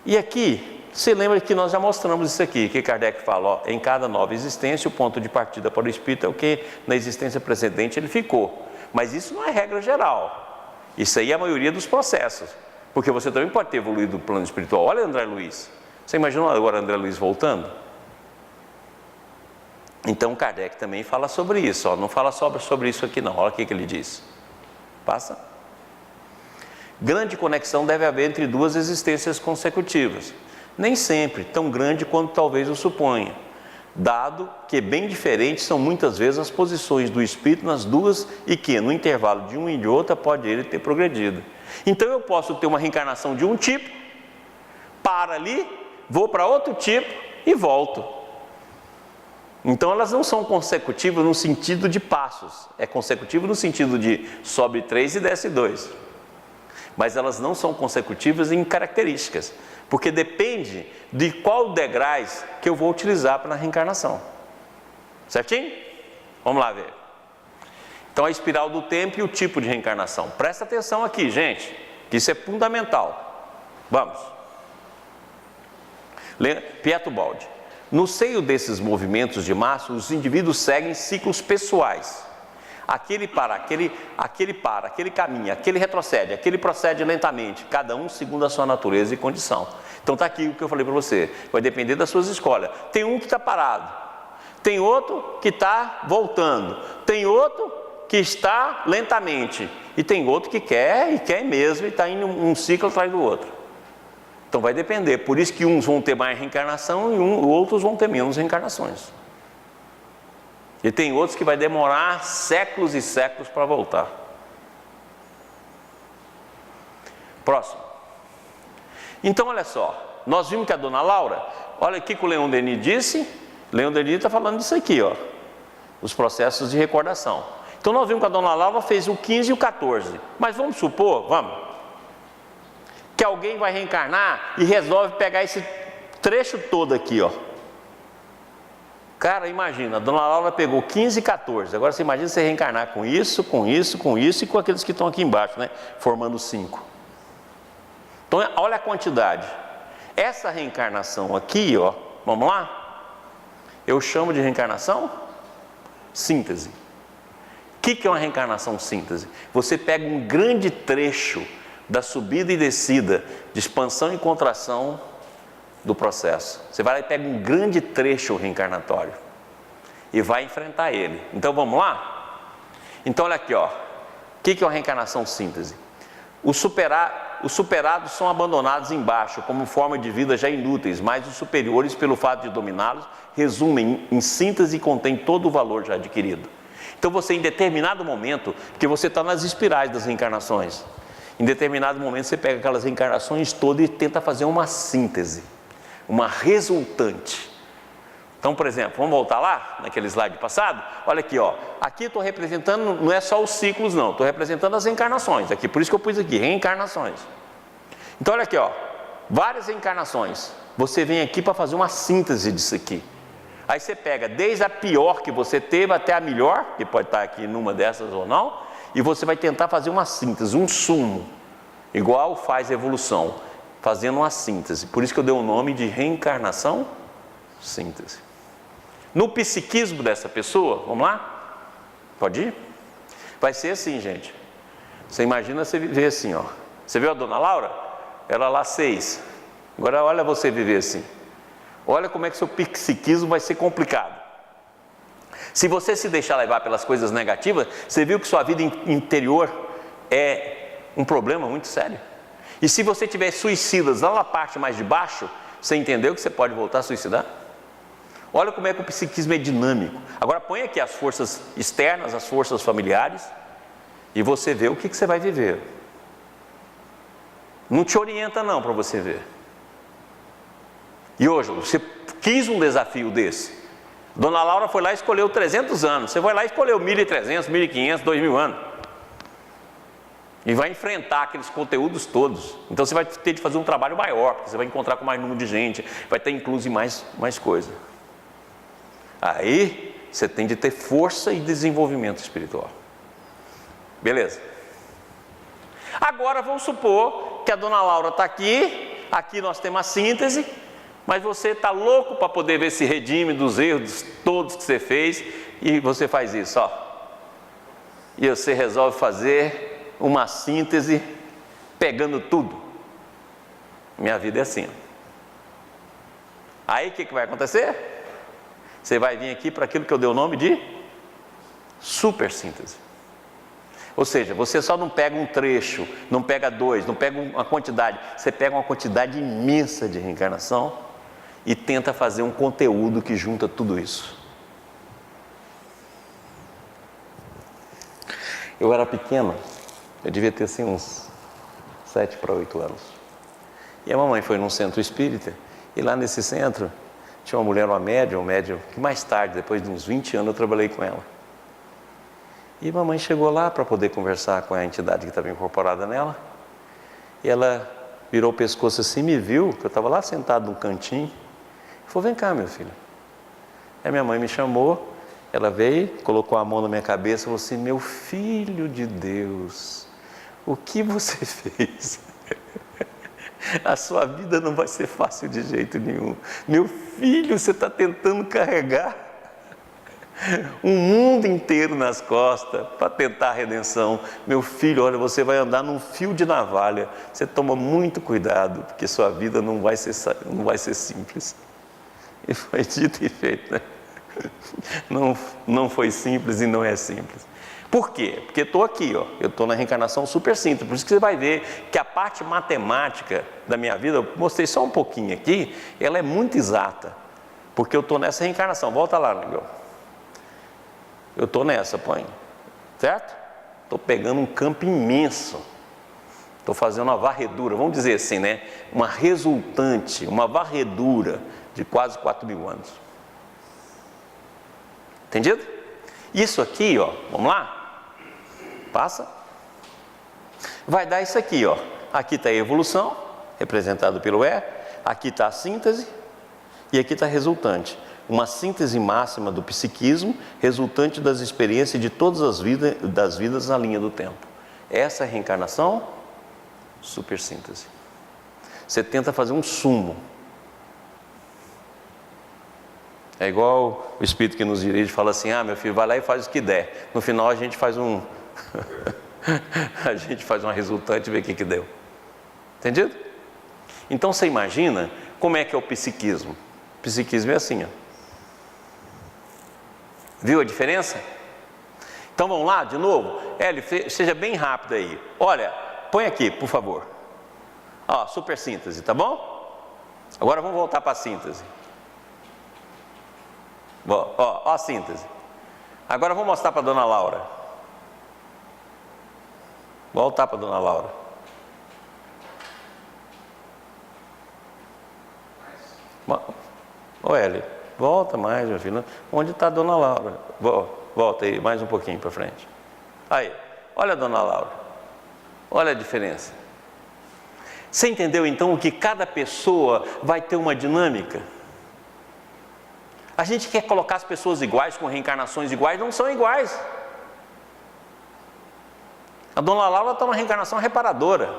E aqui, você lembra que nós já mostramos isso aqui, que Kardec fala, ó, em cada nova existência, o ponto de partida para o espírito é o que na existência precedente ele ficou. Mas isso não é regra geral. Isso aí é a maioria dos processos. Porque você também pode ter evoluído no plano espiritual. Olha André Luiz. Você imagina agora André Luiz voltando? Então Kardec também fala sobre isso. Ó. Não fala sobre isso aqui não. Olha o que ele diz. Passa. Grande conexão deve haver entre duas existências consecutivas. Nem sempre tão grande quanto talvez o suponha, dado que bem diferentes são muitas vezes as posições do espírito nas duas e que, no intervalo de uma e de outra, pode ele ter progredido. Então eu posso ter uma reencarnação de um tipo, para ali, vou para outro tipo e volto. Então elas não são consecutivas no sentido de passos, é consecutivo no sentido de sobe 3 e desce 2. Mas elas não são consecutivas em características, porque depende de qual degraus que eu vou utilizar para a reencarnação. Certinho? Vamos lá ver. Então a espiral do tempo e o tipo de reencarnação. Presta atenção aqui, gente, que isso é fundamental. Vamos. Pietro Baldi. No seio desses movimentos de massa, os indivíduos seguem ciclos pessoais. Aquele caminha, aquele retrocede, aquele procede lentamente, cada um segundo a sua natureza e condição. Então está aqui o que eu falei para você, vai depender das suas escolhas. Tem um que está parado, tem outro que está voltando, tem outro que está lentamente, e tem outro que quer, e quer mesmo, e está indo um ciclo atrás do outro. Então vai depender, por isso que uns vão ter mais reencarnação e outros vão ter menos reencarnações. E tem outros que vai demorar séculos e séculos para voltar. Próximo. Então olha só, nós vimos que a dona Laura, olha aqui que o Leon Denis disse, Leon Denis está falando disso aqui, ó, os processos de recordação. Então nós vimos que a dona Laura fez o 15 e o 14, mas vamos supor, que alguém vai reencarnar e resolve pegar esse trecho todo aqui, ó. Cara, imagina, a dona Laura pegou 15 e 14, agora você imagina você reencarnar com isso, com isso, com isso e com aqueles que estão aqui embaixo, né? Formando 5. Então, olha a quantidade. Essa reencarnação aqui, ó, vamos lá? Eu chamo de reencarnação síntese. O que é uma reencarnação síntese? Você pega um grande trecho da subida e descida, de expansão e contração do processo. Você vai lá e pega um grande trecho reencarnatório e vai enfrentar ele. Então vamos lá? Então olha aqui, ó. O que é uma reencarnação síntese? Os superados são abandonados embaixo como forma de vida já inúteis, mas os superiores, pelo fato de dominá-los, resumem em síntese e contêm todo o valor já adquirido. Então você, em determinado momento, porque você está nas espirais das reencarnações, em determinado momento você pega aquelas reencarnações todas e tenta fazer uma síntese, uma resultante. Então, por exemplo, vamos voltar lá, naquele slide passado? Olha aqui, ó. Aqui eu estou representando, não é só os ciclos não, estou representando as reencarnações. Aqui, por isso que eu pus aqui, reencarnações. Então, olha aqui, ó. Várias reencarnações. Você vem aqui para fazer uma síntese disso aqui. Aí você pega desde a pior que você teve até a melhor, que pode estar aqui numa dessas ou não, e você vai tentar fazer uma síntese, um sumo, igual faz a evolução, fazendo uma síntese. Por isso que eu dei o nome de reencarnação síntese. No psiquismo dessa pessoa, vamos lá? Pode ir? Vai ser assim, gente. Você imagina você viver assim, ó. Você viu a dona Laura? Ela lá 6. Agora olha você viver assim. Olha como é que seu psiquismo vai ser complicado. Se você se deixar levar pelas coisas negativas, você viu que sua vida interior é um problema muito sério. E se você tiver suicidas lá na parte mais de baixo, você entendeu que você pode voltar a suicidar? Olha como é que o psiquismo é dinâmico. Agora põe aqui as forças externas, as forças familiares, e você vê o que você vai viver. Não te orienta não para você ver. E hoje, você quis um desafio desse. Dona Laura foi lá e escolheu 300 anos. Você vai lá e escolheu 1.300, 1.500, 2.000 anos. E vai enfrentar aqueles conteúdos todos. Então você vai ter de fazer um trabalho maior, porque você vai encontrar com mais número de gente, vai ter incluso em mais coisa. Aí você tem de ter força e desenvolvimento espiritual. Beleza. Agora vamos supor que a dona Laura está aqui nós temos a síntese, mas você está louco para poder ver se redime dos erros todos que você fez, e você faz isso, ó. E você resolve fazer uma síntese pegando tudo. Minha vida é assim. Aí o que vai acontecer? Você vai vir aqui para aquilo que eu dei o nome de super síntese. Ou seja, você só não pega um trecho, não pega 2, não pega uma quantidade, você pega uma quantidade imensa de reencarnação e tenta fazer um conteúdo que junta tudo isso. Eu era pequeno, eu devia ter assim uns 7 para 8 anos. E a mamãe foi num centro espírita, e lá nesse centro tinha uma mulher, uma médium, que mais tarde, depois de uns 20 anos, eu trabalhei com ela. E a mamãe chegou lá para poder conversar com a entidade que estava incorporada nela. E ela virou o pescoço assim, me viu, que eu estava lá sentado num cantinho. E falou, vem cá, meu filho. Aí minha mãe me chamou, ela veio, colocou a mão na minha cabeça e falou assim, meu filho de Deus, o que você fez? A sua vida não vai ser fácil de jeito nenhum. Meu filho, você está tentando carregar um mundo inteiro nas costas para tentar a redenção. Meu filho, olha, você vai andar num fio de navalha. Você toma muito cuidado, porque sua vida não vai ser simples. E foi dito e feito, né? Não foi simples e não é simples. Por quê? Porque estou aqui, ó, eu estou na reencarnação super simples. Por isso que você vai ver que a parte matemática da minha vida, eu mostrei só um pouquinho aqui, ela é muito exata. Porque eu estou nessa reencarnação. Volta lá, Miguel. Eu estou nessa, põe. Certo? Estou pegando um campo imenso. Estou fazendo uma varredura, vamos dizer assim, né? Uma resultante, uma varredura de quase 4.000 anos. Entendido? Isso aqui, ó, vamos lá? Passa. Vai dar isso aqui, ó. Aqui está a evolução, representado pelo E. Aqui está a síntese. E aqui está a resultante. Uma síntese máxima do psiquismo, resultante das experiências de todas as vidas na linha do tempo. Essa é a reencarnação, super síntese. Você tenta fazer um sumo. É igual o Espírito que nos dirige fala assim, meu filho, vai lá e faz o que der. No final a gente faz a gente faz uma resultante e vê o que deu. Entendido? Então você imagina como é que é o psiquismo. O psiquismo é assim, ó. Viu a diferença? Então vamos lá, de novo. Hélio, seja bem rápido aí. Olha, põe aqui, por favor. Ó, super síntese, tá bom? Agora vamos voltar para a síntese. Ó a síntese. Agora vou mostrar para a dona Laura. Voltar para a dona Laura. Ô Hélio, Volta mais, meu filho. Onde está a dona Laura? Volta aí, mais um pouquinho para frente. Aí, olha a dona Laura. Olha a diferença. Você entendeu então que cada pessoa vai ter uma dinâmica? A gente quer colocar as pessoas iguais, com reencarnações iguais, não são iguais. A dona Laura está na reencarnação reparadora,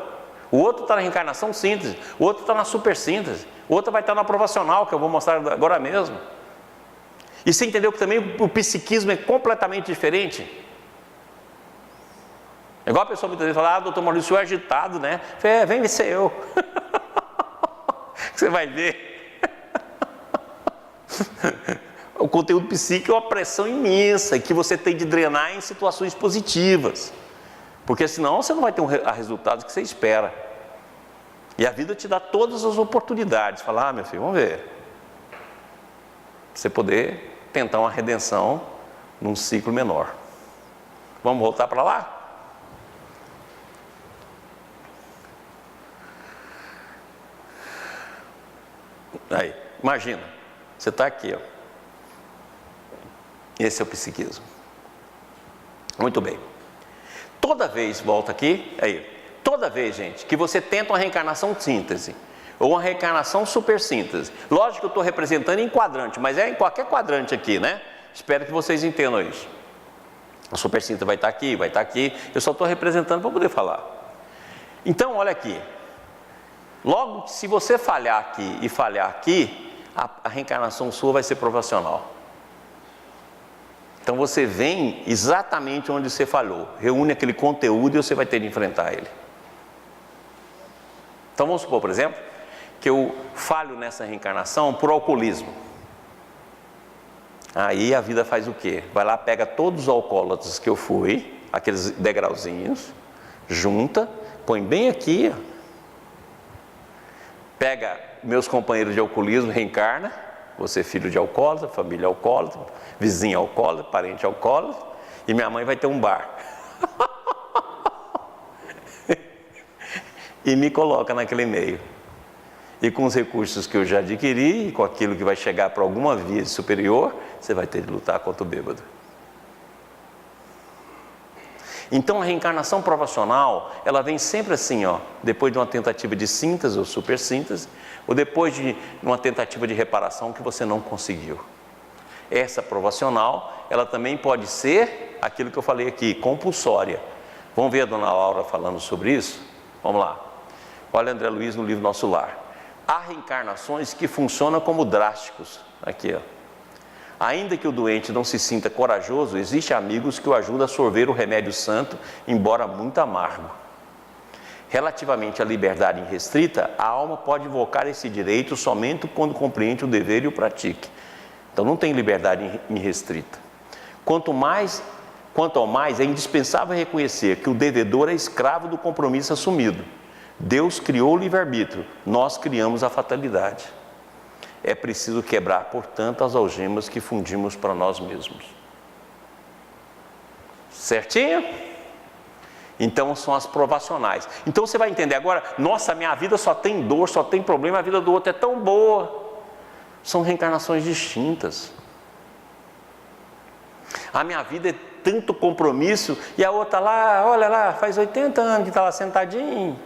o outro está na reencarnação síntese, o outro está na super síntese, o outro vai estar na provacional, que eu vou mostrar agora mesmo. E você entendeu que também o psiquismo é completamente diferente? É igual a pessoa muitas vezes fala, doutor Maurício, é agitado, né? Vem ser eu. Você vai ver. O conteúdo psíquico é uma pressão imensa que você tem de drenar em situações positivas. Porque senão você não vai ter a resultado que você espera. E a vida te dá todas as oportunidades. Fala, meu filho, vamos ver. Pra você poder tentar uma redenção num ciclo menor. Vamos voltar para lá? Aí, imagina, você está aqui, ó. Esse é o psiquismo. Muito bem. Toda vez, volta aqui, aí, toda vez, gente, que você tenta uma reencarnação síntese, ou uma reencarnação super síntese, lógico que eu estou representando em quadrante, mas é em qualquer quadrante aqui, né? Espero que vocês entendam isso. A super síntese vai estar aqui, eu só estou representando para poder falar. Então, olha aqui. Logo, se você falhar aqui e falhar aqui, a reencarnação sua vai ser provacional. Então você vem exatamente onde você falhou, reúne aquele conteúdo e você vai ter de enfrentar ele. Então vamos supor, por exemplo, que eu falho nessa reencarnação por alcoolismo. Aí a vida faz o quê? Vai lá, pega todos os alcoólatras que eu fui, aqueles degrauzinhos, junta, põe bem aqui, ó. Pega meus companheiros de alcoolismo, reencarna, você filho de alcoólatra, família alcoólatra, vizinho alcoólatra, parente alcoólatra, e minha mãe vai ter um bar. E me coloca naquele meio. E com os recursos que eu já adquiri, e com aquilo que vai chegar para alguma via superior, você vai ter de lutar contra o bêbado. Então a reencarnação provacional, ela vem sempre assim, ó, depois de uma tentativa de síntese ou supersíntese, ou depois de uma tentativa de reparação que você não conseguiu. Essa provacional, ela também pode ser aquilo que eu falei aqui, compulsória. Vamos ver a dona Laura falando sobre isso? Vamos lá. Olha André Luiz no livro Nosso Lar. Há reencarnações que funcionam como drásticos. Aqui, ó. Ainda que o doente não se sinta corajoso, existem amigos que o ajudam a sorver o remédio santo, embora muito amargo. Relativamente à liberdade irrestrita, a alma pode invocar esse direito somente quando compreende o dever e o pratique. Então não tem liberdade irrestrita. Quanto ao mais, é indispensável reconhecer que o devedor é escravo do compromisso assumido. Deus criou o livre-arbítrio, nós criamos a fatalidade. É preciso quebrar, portanto, as algemas que fundimos para nós mesmos. Certinho? Então são as provacionais. Então você vai entender agora, nossa, minha vida só tem dor, só tem problema, a vida do outro é tão boa. São reencarnações distintas. A minha vida é tanto compromisso e a outra lá, olha lá, faz 80 anos que está lá sentadinho.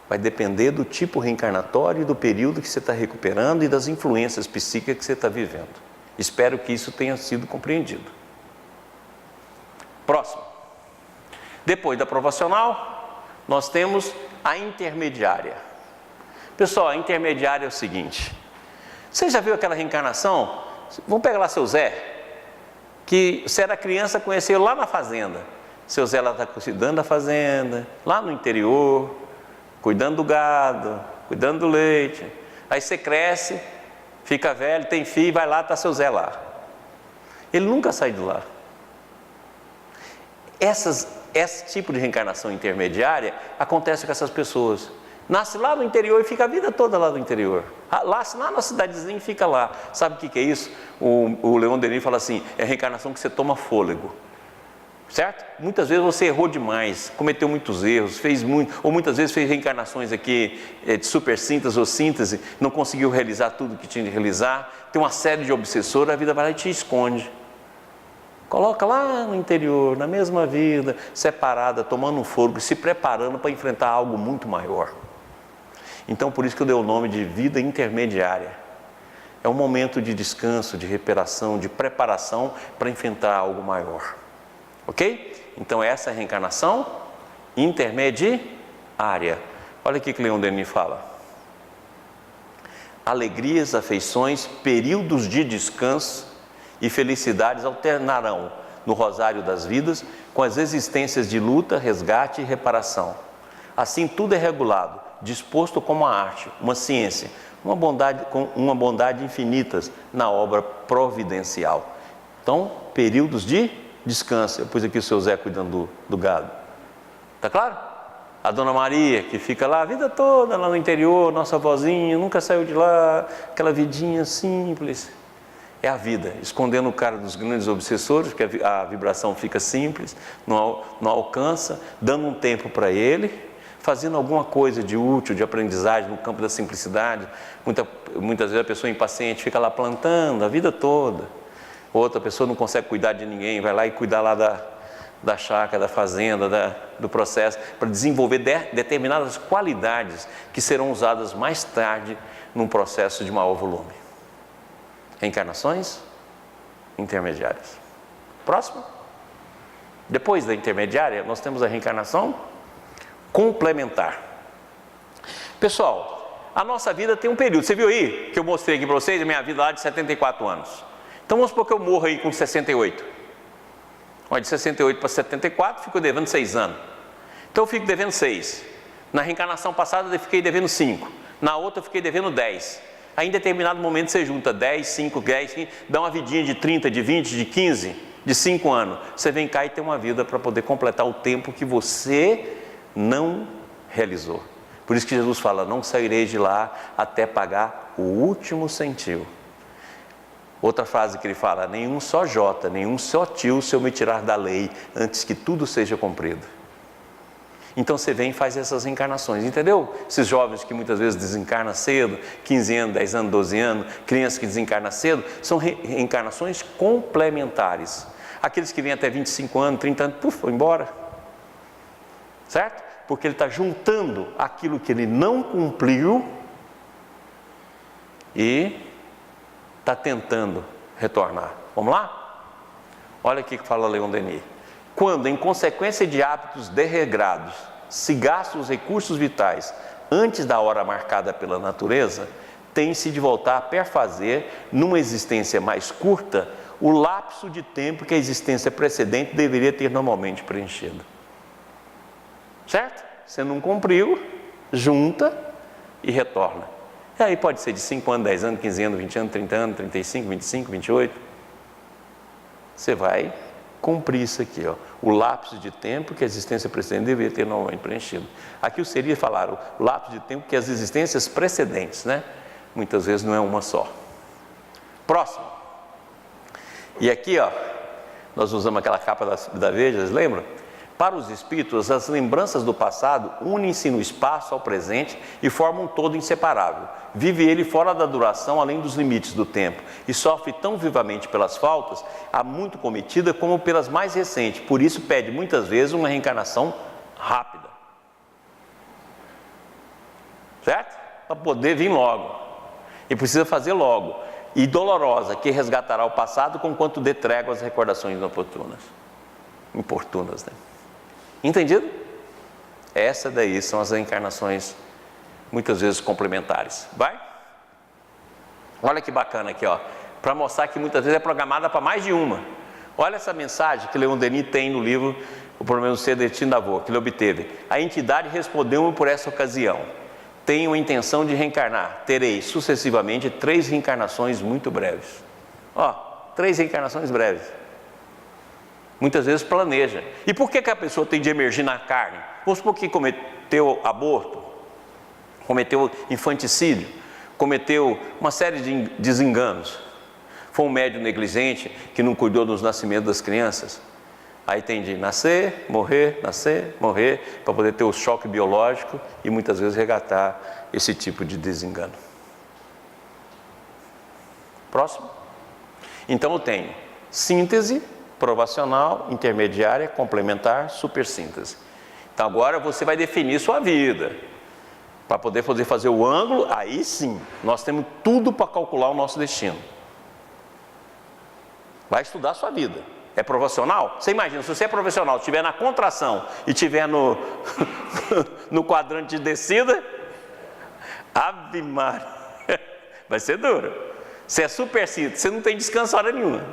Vai depender do tipo reencarnatório e do período que você está recuperando e das influências psíquicas que você está vivendo. Espero que isso tenha sido compreendido. Próximo. Depois da provacional, nós temos a intermediária. Pessoal, a intermediária é o seguinte. Você já viu aquela reencarnação? Vamos pegar lá seu Zé, que você era criança, conheceu lá na fazenda. Seu Zé lá está cuidando da fazenda, lá no interior, cuidando do gado, cuidando do leite. Aí você cresce, fica velho, tem filho, vai lá, está seu Zé lá. Ele nunca sai de lá. Esse tipo de reencarnação intermediária acontece com essas pessoas. Nasce lá no interior e fica a vida toda lá no interior. Nasce lá na cidadezinha e fica lá. Sabe o que é isso? O Leon Denis fala assim, é a reencarnação que você toma fôlego. certo? Muitas vezes você errou demais, cometeu muitos erros, fez muito, ou muitas vezes fez reencarnações aqui de super síntese ou síntese, não conseguiu realizar tudo que tinha de realizar, tem uma série de obsessores, a vida vai lá e te esconde. Coloca lá no interior, na mesma vida, separada, tomando um fogo, se preparando para enfrentar algo muito maior. Então, por isso que eu dei o nome de vida intermediária. É um momento de descanso, de recuperação, de preparação para enfrentar algo maior. Ok? Então, essa é a reencarnação intermediária. Olha o que Leon Denis fala. Alegrias, afeições, períodos de descanso e felicidades alternarão no rosário das vidas com as existências de luta, resgate e reparação. Assim tudo é regulado, disposto como a arte, uma ciência, com uma bondade infinitas na obra providencial. Então, períodos de descanso. Eu pus aqui o seu Zé cuidando do gado. Tá claro? A Dona Maria, que fica lá a vida toda, lá no interior, nossa avózinha, nunca saiu de lá, aquela vidinha simples. É a vida, escondendo o cara dos grandes obsessores, porque a vibração fica simples, não alcança, dando um tempo para ele, fazendo alguma coisa de útil, de aprendizagem no campo da simplicidade. Muitas vezes a pessoa impaciente fica lá plantando a vida toda. Outra pessoa não consegue cuidar de ninguém, vai lá e cuidar lá da chácara, da fazenda, do processo, para desenvolver determinadas qualidades que serão usadas mais tarde num processo de maior volume. Reencarnações intermediárias. Próximo. Depois da intermediária, nós temos a reencarnação complementar. Pessoal, a nossa vida tem um período. Você viu aí que eu mostrei aqui para vocês a minha vida lá de 74 anos. Então vamos supor que eu morro aí com 68. Olha, de 68 para 74, fico devendo 6 anos. Então eu fico devendo 6. Na reencarnação passada eu fiquei devendo 5. Na outra eu fiquei devendo 10. Aí em determinado momento você junta 10, 5, 10, 15, dá uma vidinha de 30, de 20, de 15, de 5 anos. Você vem cá e tem uma vida para poder completar o tempo que você não realizou. Por isso que Jesus fala, não sairei de lá até pagar o último centavo. Outra frase que ele fala, nenhum só jota, nenhum só tio se eu me tirar da lei, antes que tudo seja cumprido. Então você vem e faz essas reencarnações, entendeu? Esses jovens que muitas vezes desencarnam cedo, 15 anos, 10 anos, 12 anos, crianças que desencarnam cedo, são reencarnações complementares. Aqueles que vêm até 25 anos, 30 anos, foi embora. Certo? Porque ele está juntando aquilo que ele não cumpriu e está tentando retornar. Vamos lá? Olha aqui que fala Leon Denis. Quando, em consequência de hábitos desregrados, se gastam os recursos vitais antes da hora marcada pela natureza, tem-se de voltar a perfazer, numa existência mais curta, o lapso de tempo que a existência precedente deveria ter normalmente preenchido. Certo? Você não cumpriu, junta e retorna. E aí pode ser de 5 anos, 10 anos, 15 anos, 20 anos, 30 anos, 35, 25, 28. Você vai cumprir isso aqui, ó, o lapso de tempo que a existência precedente deveria ter normalmente preenchido. Aqui seria falar o lapso de tempo que as existências precedentes, né? Muitas vezes não é uma só. Próximo. E aqui, ó, nós usamos aquela capa da Veja, vocês lembram? Para os espíritos, as lembranças do passado unem-se no espaço ao presente e formam um todo inseparável. Vive ele fora da duração, além dos limites do tempo, e sofre tão vivamente pelas faltas, a muito cometida, como pelas mais recentes. Por isso pede muitas vezes uma reencarnação rápida. Certo? Para poder vir logo. E precisa fazer logo. E dolorosa, que resgatará o passado, conquanto dê trégua às recordações inoportunas. Importunas, né? Entendido? Essa daí são as reencarnações muitas vezes complementares. Vai? Olha que bacana aqui, ó, para mostrar que muitas vezes é programada para mais de uma. Olha essa mensagem que Leon Denis tem no livro O Problema do Ser Destino da Avó, que ele obteve. A entidade respondeu-me por essa ocasião. Tenho a intenção de reencarnar. Terei sucessivamente 3 reencarnações muito breves. Ó, 3 reencarnações breves. Muitas vezes planeja. E por que a pessoa tem de emergir na carne? Vamos supor que cometeu aborto, cometeu infanticídio, cometeu uma série de desenganos. Foi um médium negligente que não cuidou dos nascimentos das crianças. Aí tem de nascer, morrer, para poder ter o choque biológico e muitas vezes resgatar esse tipo de desengano. Próximo. Então eu tenho síntese, provacional, intermediária, complementar, supersíntese. Então agora você vai definir sua vida. Para poder fazer o ângulo, aí sim, nós temos tudo para calcular o nosso destino. Vai estudar a sua vida. É provacional? Você imagina, se você é profissional, estiver na contração e estiver no quadrante de descida, Ave Maria, vai ser duro. Se é supersíntese, você não tem descanso hora nenhuma.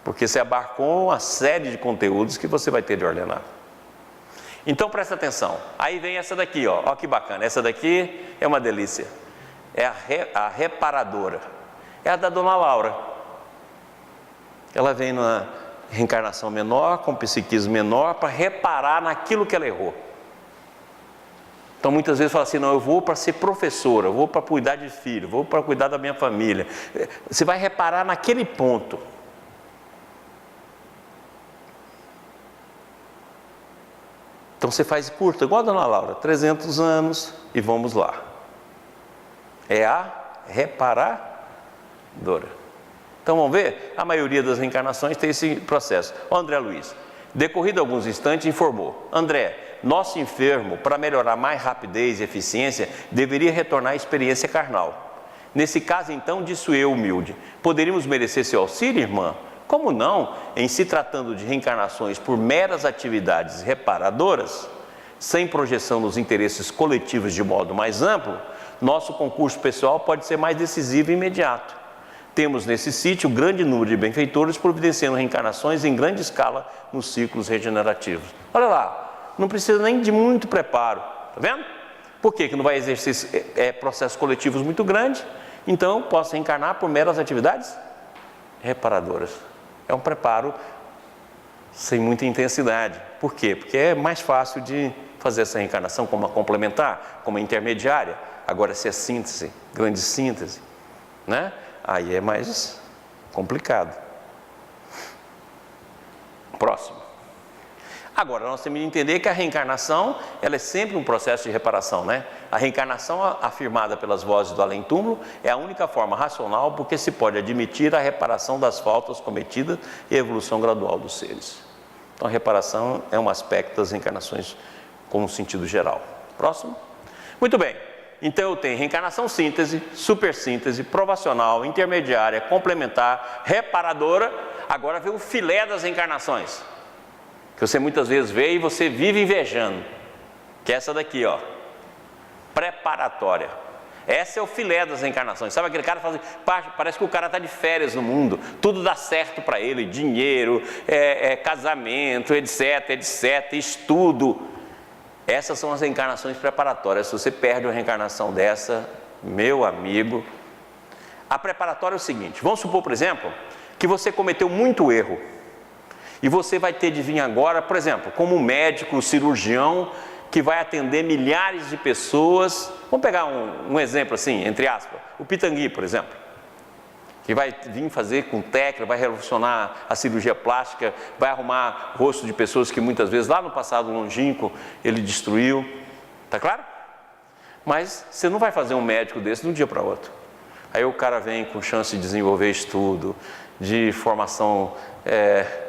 Porque você abarcou uma série de conteúdos que você vai ter de ordenar. Então presta atenção. Aí vem essa daqui, ó. Ó que bacana. Essa daqui é uma delícia. É a reparadora. É a da Dona Laura. Ela vem numa reencarnação menor, com psiquismo menor, para reparar naquilo que ela errou. Então muitas vezes fala assim, não, eu vou para ser professora, eu vou para cuidar de filho, eu vou para cuidar da minha família. Você vai reparar naquele ponto. Então você faz curta, igual a Dona Laura, 300 anos e vamos lá. É a reparadora. Então vamos ver? A maioria das reencarnações tem esse processo. O André Luiz, decorrido alguns instantes, informou: André, nosso enfermo, para melhorar mais rapidez e eficiência, deveria retornar à experiência carnal. Nesse caso, então, disse eu humilde, poderíamos merecer seu auxílio, irmã? Como não, em se tratando de reencarnações por meras atividades reparadoras, sem projeção nos interesses coletivos de modo mais amplo, nosso concurso pessoal pode ser mais decisivo e imediato. Temos nesse sítio grande número de benfeitores providenciando reencarnações em grande escala nos ciclos regenerativos. Olha lá, não precisa nem de muito preparo, tá vendo? Por quê? Que não vai exercer processos coletivos muito grandes, então eu posso reencarnar por meras atividades reparadoras. É um preparo sem muita intensidade. Por quê? Porque é mais fácil de fazer essa reencarnação como uma complementar, como uma intermediária. Agora, se é síntese, grande síntese, né? Aí é mais complicado. Próximo. Agora, nós temos que entender que a reencarnação, ela é sempre um processo de reparação, né? A reencarnação afirmada pelas vozes do além-túmulo é a única forma racional porque se pode admitir a reparação das faltas cometidas e a evolução gradual dos seres. Então, a reparação é um aspecto das reencarnações com um sentido geral. Próximo. Muito bem. Então, eu tenho reencarnação síntese, supersíntese, provacional, intermediária, complementar, reparadora. Agora vem o filé das reencarnações, que você muitas vezes vê e você vive invejando, que é essa daqui, ó, preparatória. Essa é o filé das reencarnações. Sabe aquele cara que fala assim, parece que o cara está de férias no mundo, tudo dá certo para ele, dinheiro, casamento, etc, estudo. Essas são as reencarnações preparatórias. Se você perde uma reencarnação dessa, meu amigo, a preparatória é o seguinte, vamos supor, por exemplo, que você cometeu muito erro, e você vai ter de vir agora, por exemplo, como médico, cirurgião, que vai atender milhares de pessoas. Vamos pegar um exemplo assim, entre aspas, o Pitangui, por exemplo, que vai vir fazer com técnica, vai revolucionar a cirurgia plástica, vai arrumar rosto de pessoas que muitas vezes lá no passado longínquo ele destruiu, tá claro? Mas você não vai fazer um médico desse de um dia para outro. Aí o cara vem com chance de desenvolver estudo, de formação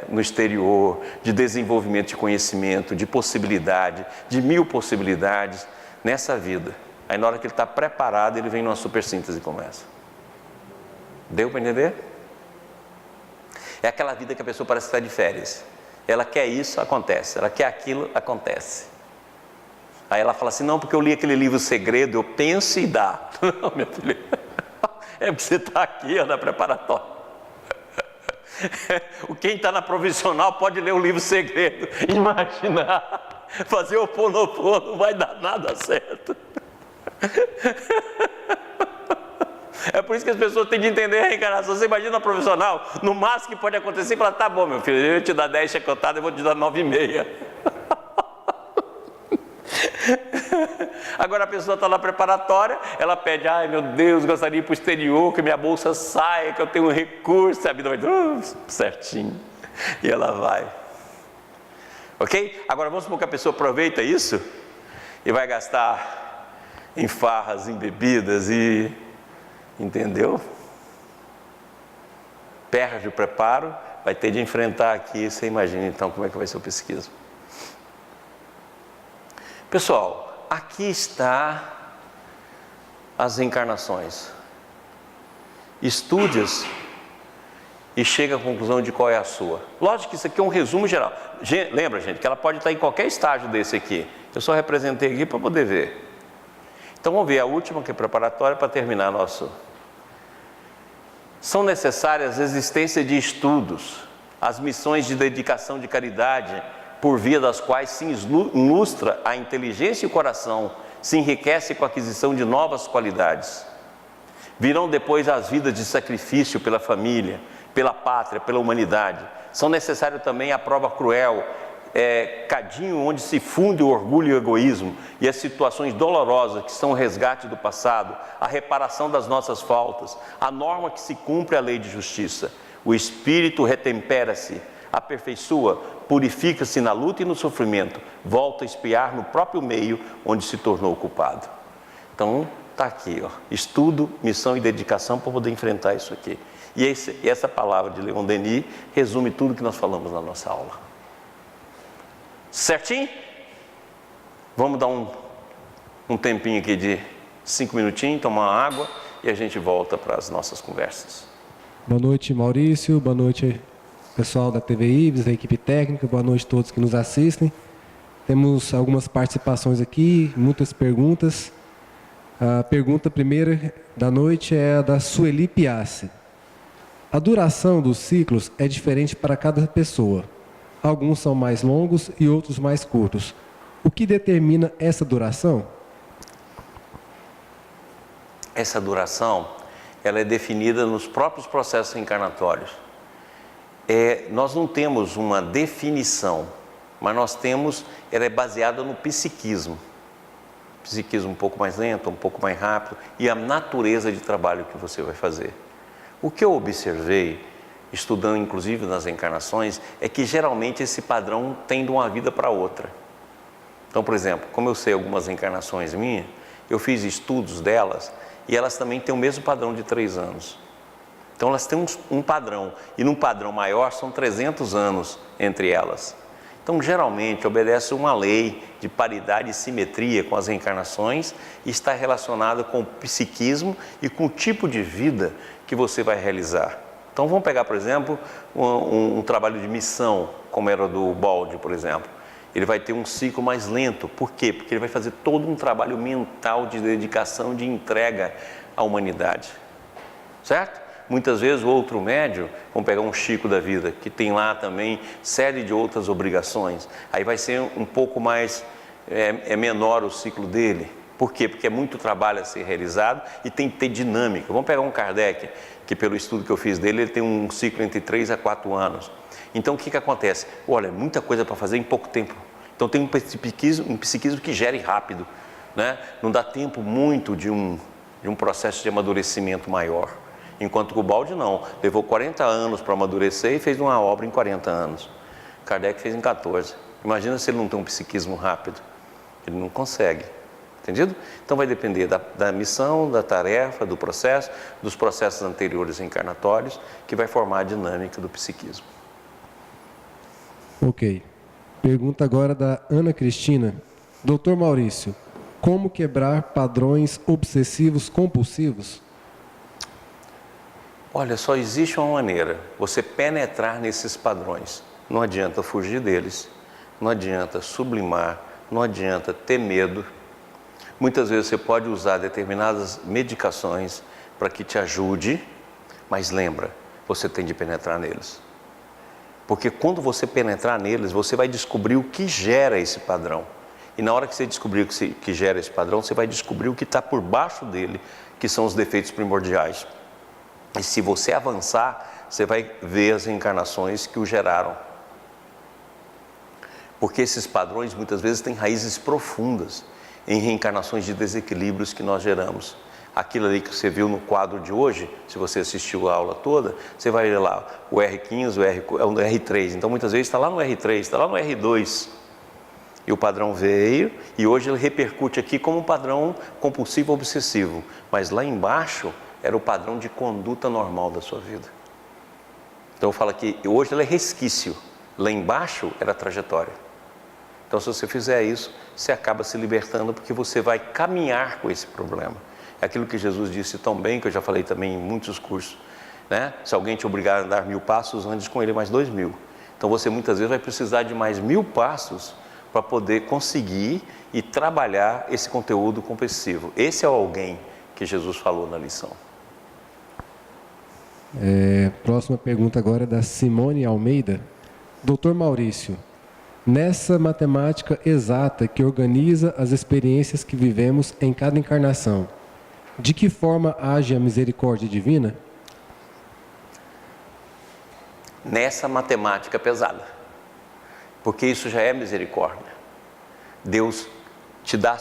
no exterior, de desenvolvimento de conhecimento, de possibilidade, de 1000 possibilidades nessa vida. Aí na hora que ele está preparado, ele vem numa supersíntese como essa. Deu para entender? É aquela vida que a pessoa parece estar de férias. Ela quer isso, acontece. Ela quer aquilo, acontece. Aí ela fala assim, não, porque eu li aquele livro Segredo, eu penso e dá. Não, minha filha, é porque você está aqui, ó, na preparatória. Quem está na provisional pode ler o livro Segredo, imaginar, fazer o Ho'oponopono, não vai dar nada certo. É por isso que as pessoas têm de entender a reencarnação. Você imagina a profissional, no máximo que pode acontecer, fala, tá bom, meu filho, eu vou te dar 10 chicotadas, eu vou te dar 9,5. Agora a pessoa está na preparatória, ela pede, ai meu Deus, gostaria de ir para o exterior, que minha bolsa saia, que eu tenho um recurso, a vida vai certinho. E ela vai. Ok? Agora vamos supor que a pessoa aproveita isso e vai gastar em farras, em bebidas e... Entendeu? Perde o preparo, vai ter de enfrentar aqui. Você imagina então como é que vai ser o psiquismo. Pessoal, aqui está as reencarnações. Estude-as e chega à conclusão de qual é a sua. Lógico que isso aqui é um resumo geral. Lembra, gente, que ela pode estar em qualquer estágio desse aqui. Eu só representei aqui para poder ver. Então vamos ver a última, que é preparatória, para terminar nosso... São necessárias a existência de estudos, as missões de dedicação de caridade, por via das quais se ilustra a inteligência e o coração, se enriquece com a aquisição de novas qualidades. Virão depois as vidas de sacrifício pela família, pela pátria, pela humanidade. São necessárias também a prova cruel, cadinho onde se funde o orgulho e o egoísmo, e as situações dolorosas que são o resgate do passado, a reparação das nossas faltas, a norma que se cumpre a lei de justiça. O espírito retempera-se, aperfeiçoa, purifica-se na luta e no sofrimento, volta a espiar no próprio meio onde se tornou culpado. Então, está aqui, ó, estudo, missão e dedicação para poder enfrentar isso aqui. E essa palavra de Leon Denis resume tudo que nós falamos na nossa aula. Certinho? Vamos dar um tempinho aqui de 5 minutinhos, tomar uma água e a gente volta para as nossas conversas. Boa noite, Maurício. Boa noite, pessoal da TV Ibis, da equipe técnica. Boa noite a todos que nos assistem. Temos algumas participações aqui, muitas perguntas. A pergunta primeira da noite é a da Sueli Piassi. A duração dos ciclos é diferente para cada pessoa. Alguns são mais longos e outros mais curtos. O que determina essa duração? Essa duração, ela é definida nos próprios processos reencarnatórios. Nós não temos uma definição, mas nós temos, ela é baseada no psiquismo. Psiquismo um pouco mais lento, um pouco mais rápido, e a natureza de trabalho que você vai fazer. O que eu observei, estudando inclusive nas reencarnações, é que geralmente esse padrão tem de uma vida para outra. Então, por exemplo, como eu sei algumas reencarnações minhas, eu fiz estudos delas e elas também têm o mesmo padrão de 3 anos. Então elas têm um padrão, e num padrão maior são 300 anos entre elas. Então geralmente obedece uma lei de paridade e simetria com as reencarnações e está relacionada com o psiquismo e com o tipo de vida que você vai realizar. Então vamos pegar, por exemplo, um trabalho de missão, como era o do Balde, por exemplo. Ele vai ter um ciclo mais lento. Por quê? Porque ele vai fazer todo um trabalho mental de dedicação, de entrega à humanidade. Certo? Muitas vezes o outro médio, vamos pegar um Chico da vida, que tem lá também série de outras obrigações. Aí vai ser um pouco mais, menor o ciclo dele. Por quê? Porque é muito trabalho a ser realizado e tem que ter dinâmica. Vamos pegar um Kardec, que pelo estudo que eu fiz dele, ele tem um ciclo entre 3 a 4 anos. Então o que acontece? Olha, muita coisa para fazer em pouco tempo. Então tem um psiquismo que gere rápido, né? Não dá tempo muito de um processo de amadurecimento maior. Enquanto que o Balde não, levou 40 anos para amadurecer e fez uma obra em 40 anos. Kardec fez em 14. Imagina se ele não tem um psiquismo rápido. Ele não consegue. Entendido? Então vai depender da missão, da tarefa, do processo, dos processos anteriores reencarnatórios, que vai formar a dinâmica do psiquismo. Ok. Pergunta agora da Ana Cristina. Doutor Maurício, como quebrar padrões obsessivos compulsivos? Olha, só existe uma maneira, você penetrar nesses padrões. Não adianta fugir deles, não adianta sublimar, não adianta ter medo. Muitas vezes você pode usar determinadas medicações para que te ajude, mas lembra, você tem de penetrar neles. Porque quando você penetrar neles, você vai descobrir o que gera esse padrão. E na hora que você descobrir o que gera esse padrão, você vai descobrir o que está por baixo dele, que são os defeitos primordiais. E se você avançar, você vai ver as reencarnações que o geraram. Porque esses padrões muitas vezes têm raízes profundas em reencarnações de desequilíbrios que nós geramos. Aquilo ali que você viu no quadro de hoje, se você assistiu a aula toda, você vai ver lá o R15, o R3. Então, muitas vezes está lá no R3, está lá no R2. E o padrão veio, e hoje ele repercute aqui como um padrão compulsivo obsessivo. Mas lá embaixo era o padrão de conduta normal da sua vida. Então eu falo que hoje ele é resquício, lá embaixo era a trajetória. Então se você fizer isso, você acaba se libertando, porque você vai caminhar com esse problema. É aquilo que Jesus disse tão bem, que eu já falei também em muitos cursos, né? Se alguém te obrigar a andar 1000 passos, andes com ele mais 2000. Então você muitas vezes vai precisar de mais 1000 passos para poder conseguir e trabalhar esse conteúdo compulsivo. Esse é o alguém que Jesus falou na lição. Próxima pergunta agora é da Simone Almeida. Doutor Maurício, nessa matemática exata que organiza as experiências que vivemos em cada encarnação, de que forma age a misericórdia divina? Nessa matemática pesada, porque isso já é misericórdia. Deus te dá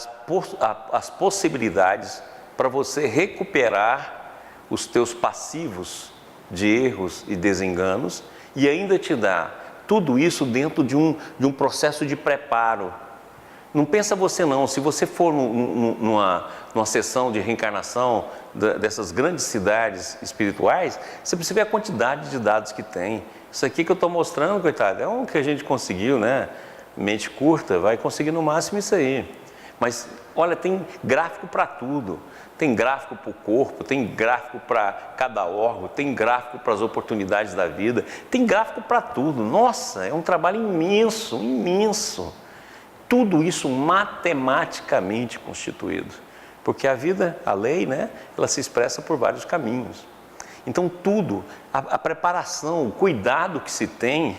as possibilidades para você recuperar os teus passivos de erros e desenganos, e ainda te dá tudo isso dentro de um processo de preparo. Não pensa você não, se você for numa sessão de reencarnação dessas grandes cidades espirituais, você precisa ver a quantidade de dados que tem. Isso aqui que eu estou mostrando, coitado, é um que a gente conseguiu, né? Mente curta, vai conseguir no máximo isso aí. Mas, olha, tem gráfico para tudo. Tem gráfico para o corpo, tem gráfico para cada órgão, tem gráfico para as oportunidades da vida, tem gráfico para tudo. Nossa, é um trabalho imenso, imenso. Tudo isso matematicamente constituído. Porque a vida, a lei, né, ela se expressa por vários caminhos. Então tudo, a preparação, o cuidado que se tem,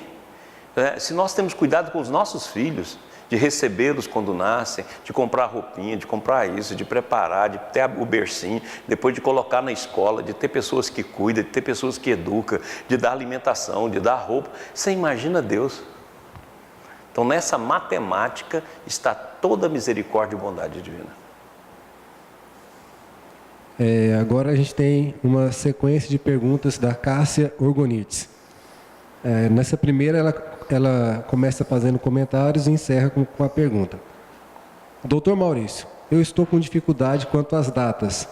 se nós temos cuidado com os nossos filhos, de recebê-los quando nascem, de comprar roupinha, de comprar isso, de preparar, de ter o bercinho, depois de colocar na escola, de ter pessoas que cuidam, de ter pessoas que educam, de dar alimentação, de dar roupa, você imagina Deus. Então nessa matemática está toda a misericórdia e bondade divina. Agora a gente tem uma sequência de perguntas da Cássia Orgonites. Nessa primeira ela começa fazendo comentários e encerra com a pergunta. Doutor Maurício, eu estou com dificuldade quanto às datas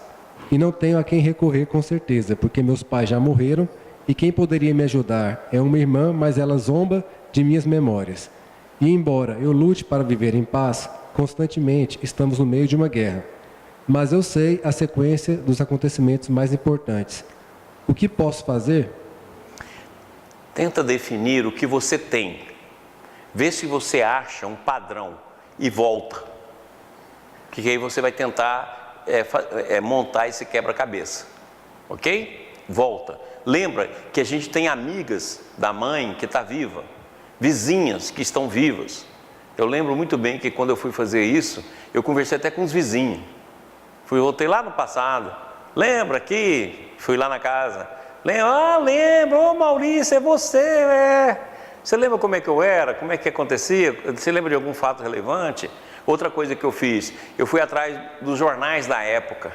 e não tenho a quem recorrer com certeza, porque meus pais já morreram e quem poderia me ajudar é uma irmã, mas ela zomba de minhas memórias. E embora eu lute para viver em paz, constantemente estamos no meio de uma guerra. Mas eu sei a sequência dos acontecimentos mais importantes. O que posso fazer? Tenta definir o que você tem. Vê se você acha um padrão e volta. Que aí você vai tentar montar esse quebra-cabeça. Ok? Volta. Lembra que a gente tem amigas da mãe que está viva. Vizinhas que estão vivas. Eu lembro muito bem que quando eu fui fazer isso, eu conversei até com os vizinhos. Voltei lá no passado. Lembra aqui? Fui lá na casa. Lembro, ô Maurício, é você, Você lembra como é que eu era? Como é que acontecia? Você lembra de algum fato relevante? Outra coisa que eu fiz, eu fui atrás dos jornais da época.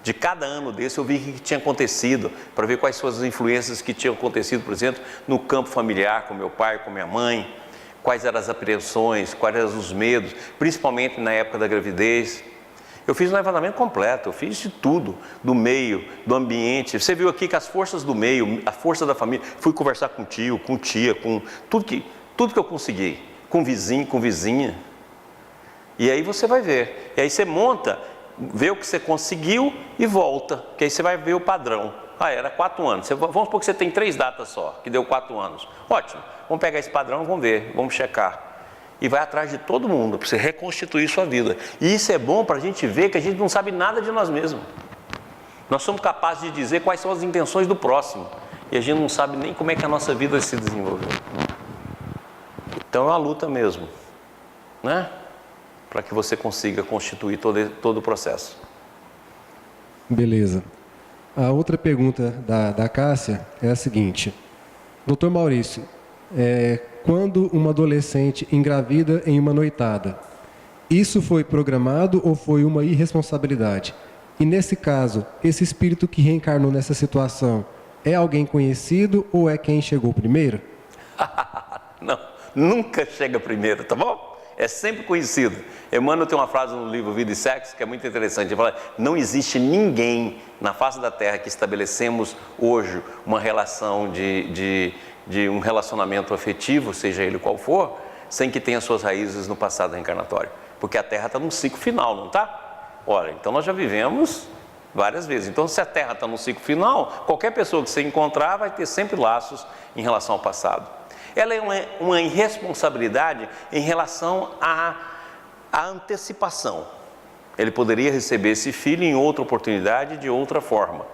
De cada ano desse eu vi o que tinha acontecido, para ver quais são as influências que tinham acontecido, por exemplo, no campo familiar, com meu pai, com minha mãe, quais eram as apreensões, quais eram os medos, principalmente na época da gravidez. Eu fiz um levantamento completo, eu fiz de tudo, do meio, do ambiente. Você viu aqui que as forças do meio, a força da família, fui conversar com tio, com tia, com tudo que eu consegui, com vizinho, com vizinha. E aí você vai ver, e aí você monta, vê o que você conseguiu e volta, que aí você vai ver o padrão. Era 4 anos, vamos supor que você tem 3 datas só, que deu 4 anos. Ótimo, vamos pegar esse padrão, vamos ver, vamos checar. E vai atrás de todo mundo, para você reconstituir sua vida. E isso é bom para a gente ver que a gente não sabe nada de nós mesmos. Nós somos capazes de dizer quais são as intenções do próximo. E a gente não sabe nem como é que a nossa vida se desenvolveu. Então é uma luta mesmo, né? Para que você consiga constituir todo o processo. Beleza. A outra pergunta da Cássia é a seguinte. Doutor Maurício, quando uma adolescente engravida em uma noitada, isso foi programado ou foi uma irresponsabilidade? E nesse caso, esse espírito que reencarnou nessa situação é alguém conhecido ou é quem chegou primeiro? Não, nunca chega primeiro, tá bom? É sempre conhecido. Emmanuel tem uma frase no livro Vida e Sexo que é muito interessante. Ele fala: não existe ninguém na face da Terra que estabelecemos hoje uma relação de um relacionamento afetivo, seja ele qual for, sem que tenha suas raízes no passado reencarnatório. Porque a Terra está num ciclo final, não está? Olha, então nós já vivemos várias vezes. Então, se a Terra está no ciclo final, qualquer pessoa que você encontrar vai ter sempre laços em relação ao passado. Ela é uma irresponsabilidade em relação à antecipação. Ele poderia receber esse filho em outra oportunidade, de outra forma.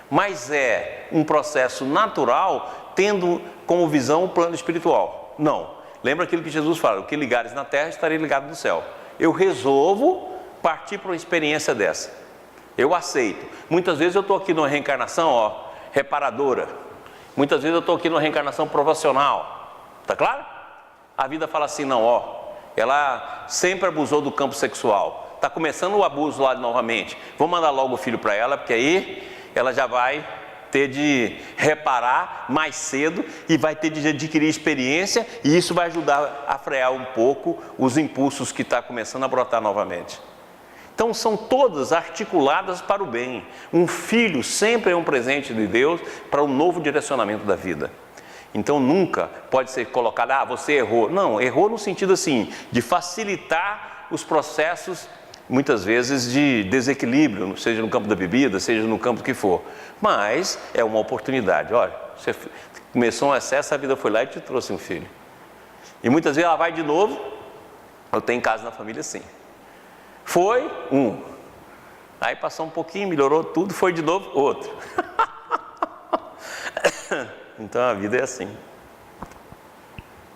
Mas é um processo natural, tendo como visão o plano espiritual. Não. Lembra aquilo que Jesus fala: o que ligares na terra, estarei ligado no céu. Eu resolvo partir para uma experiência dessa. Eu aceito. Muitas vezes eu estou aqui numa reencarnação, reparadora. Muitas vezes eu estou aqui numa reencarnação provacional. Tá claro? A vida fala assim: não, ela sempre abusou do campo sexual. Está começando o abuso lá novamente. Vamos mandar logo o filho para ela, porque aí ela já vai ter de reparar mais cedo e vai ter de adquirir experiência, e isso vai ajudar a frear um pouco os impulsos que está começando a brotar novamente. Então são todas articuladas para o bem. Um filho sempre é um presente de Deus para um novo direcionamento da vida. Então nunca pode ser colocado: você errou. Não, errou no sentido assim, de facilitar os processos, muitas vezes de desequilíbrio, seja no campo da bebida, seja no campo que for. Mas é uma oportunidade. Olha, você começou um excesso, a vida foi lá e te trouxe um filho. E muitas vezes ela vai de novo. Eu tenho casos na família assim. Foi um. Aí passou um pouquinho, melhorou tudo, foi de novo outro. Então a vida é assim.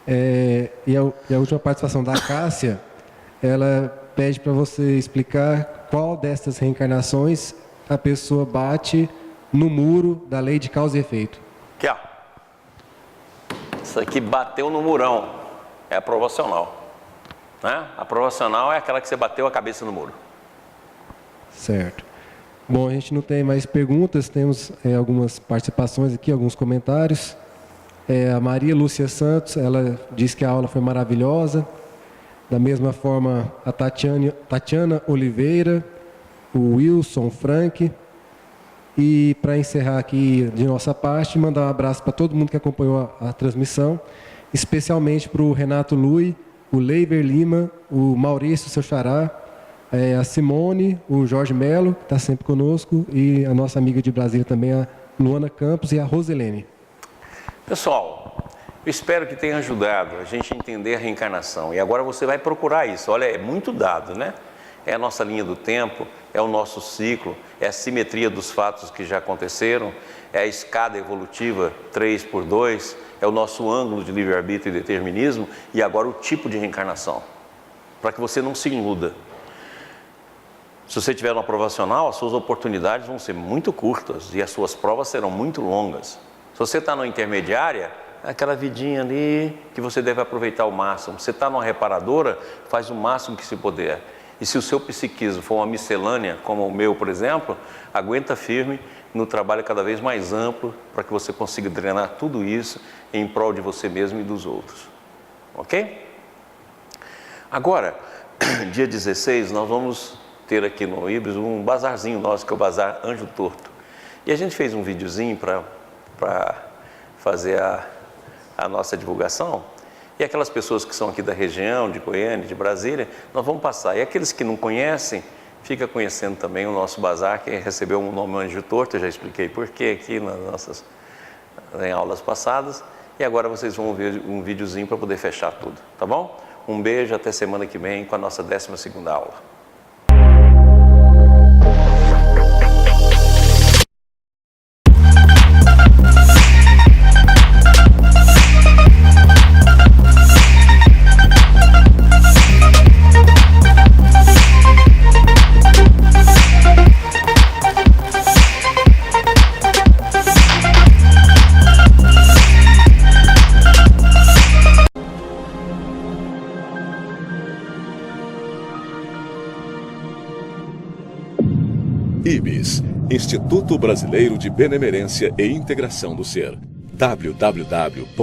E a última participação da Cássia, ela pede para você explicar qual destas reencarnações a pessoa bate no muro da lei de causa e efeito. Aqui, ó. Isso aqui bateu no murão. É a provacional. Né? A provacional é aquela que você bateu a cabeça no muro. Certo. Bom, a gente não tem mais perguntas, temos algumas participações aqui, alguns comentários. A Maria Lúcia Santos, ela diz que a aula foi maravilhosa. Da mesma forma, a Tatiana Oliveira, o Wilson Frank. E para encerrar aqui de nossa parte, mandar um abraço para todo mundo que acompanhou a transmissão, especialmente para o Renato Lui, o Leiber Lima, o Maurício, seu xará, a Simone, o Jorge Melo, que está sempre conosco, e a nossa amiga de Brasília também, a Luana Campos, e a Roselene. Pessoal, eu espero que tenha ajudado a gente a entender a reencarnação. E agora você vai procurar isso. Olha, é muito dado, né? É a nossa linha do tempo, é o nosso ciclo, é a simetria dos fatos que já aconteceram, é a escada evolutiva 3x2, é o nosso ângulo de livre-arbítrio e determinismo, e agora o tipo de reencarnação. Para que você não se iluda. Se você tiver uma provacional, as suas oportunidades vão ser muito curtas e as suas provas serão muito longas. Se você está na intermediária, é aquela vidinha ali que você deve aproveitar ao máximo. Se você está numa reparadora, faz o máximo que se puder. E se o seu psiquismo for uma miscelânea, como o meu, por exemplo, aguenta firme no trabalho cada vez mais amplo para que você consiga drenar tudo isso em prol de você mesmo e dos outros. Ok? Agora, dia 16, nós vamos ter aqui no Ibis um bazarzinho nosso, que é o Bazar Anjo Torto. E a gente fez um videozinho para fazer a nossa divulgação. E aquelas pessoas que são aqui da região, de Goiânia, de Brasília, nós vamos passar. E aqueles que não conhecem, fica conhecendo também o nosso bazar, que recebeu o nome Anjo Torto. Eu já expliquei por quê aqui em aulas passadas. E agora vocês vão ver um videozinho para poder fechar tudo, tá bom? Um beijo, até semana que vem com a nossa 12ª aula. IBS, Instituto Brasileiro de Benemerência e Integração do Ser. www.ibis.org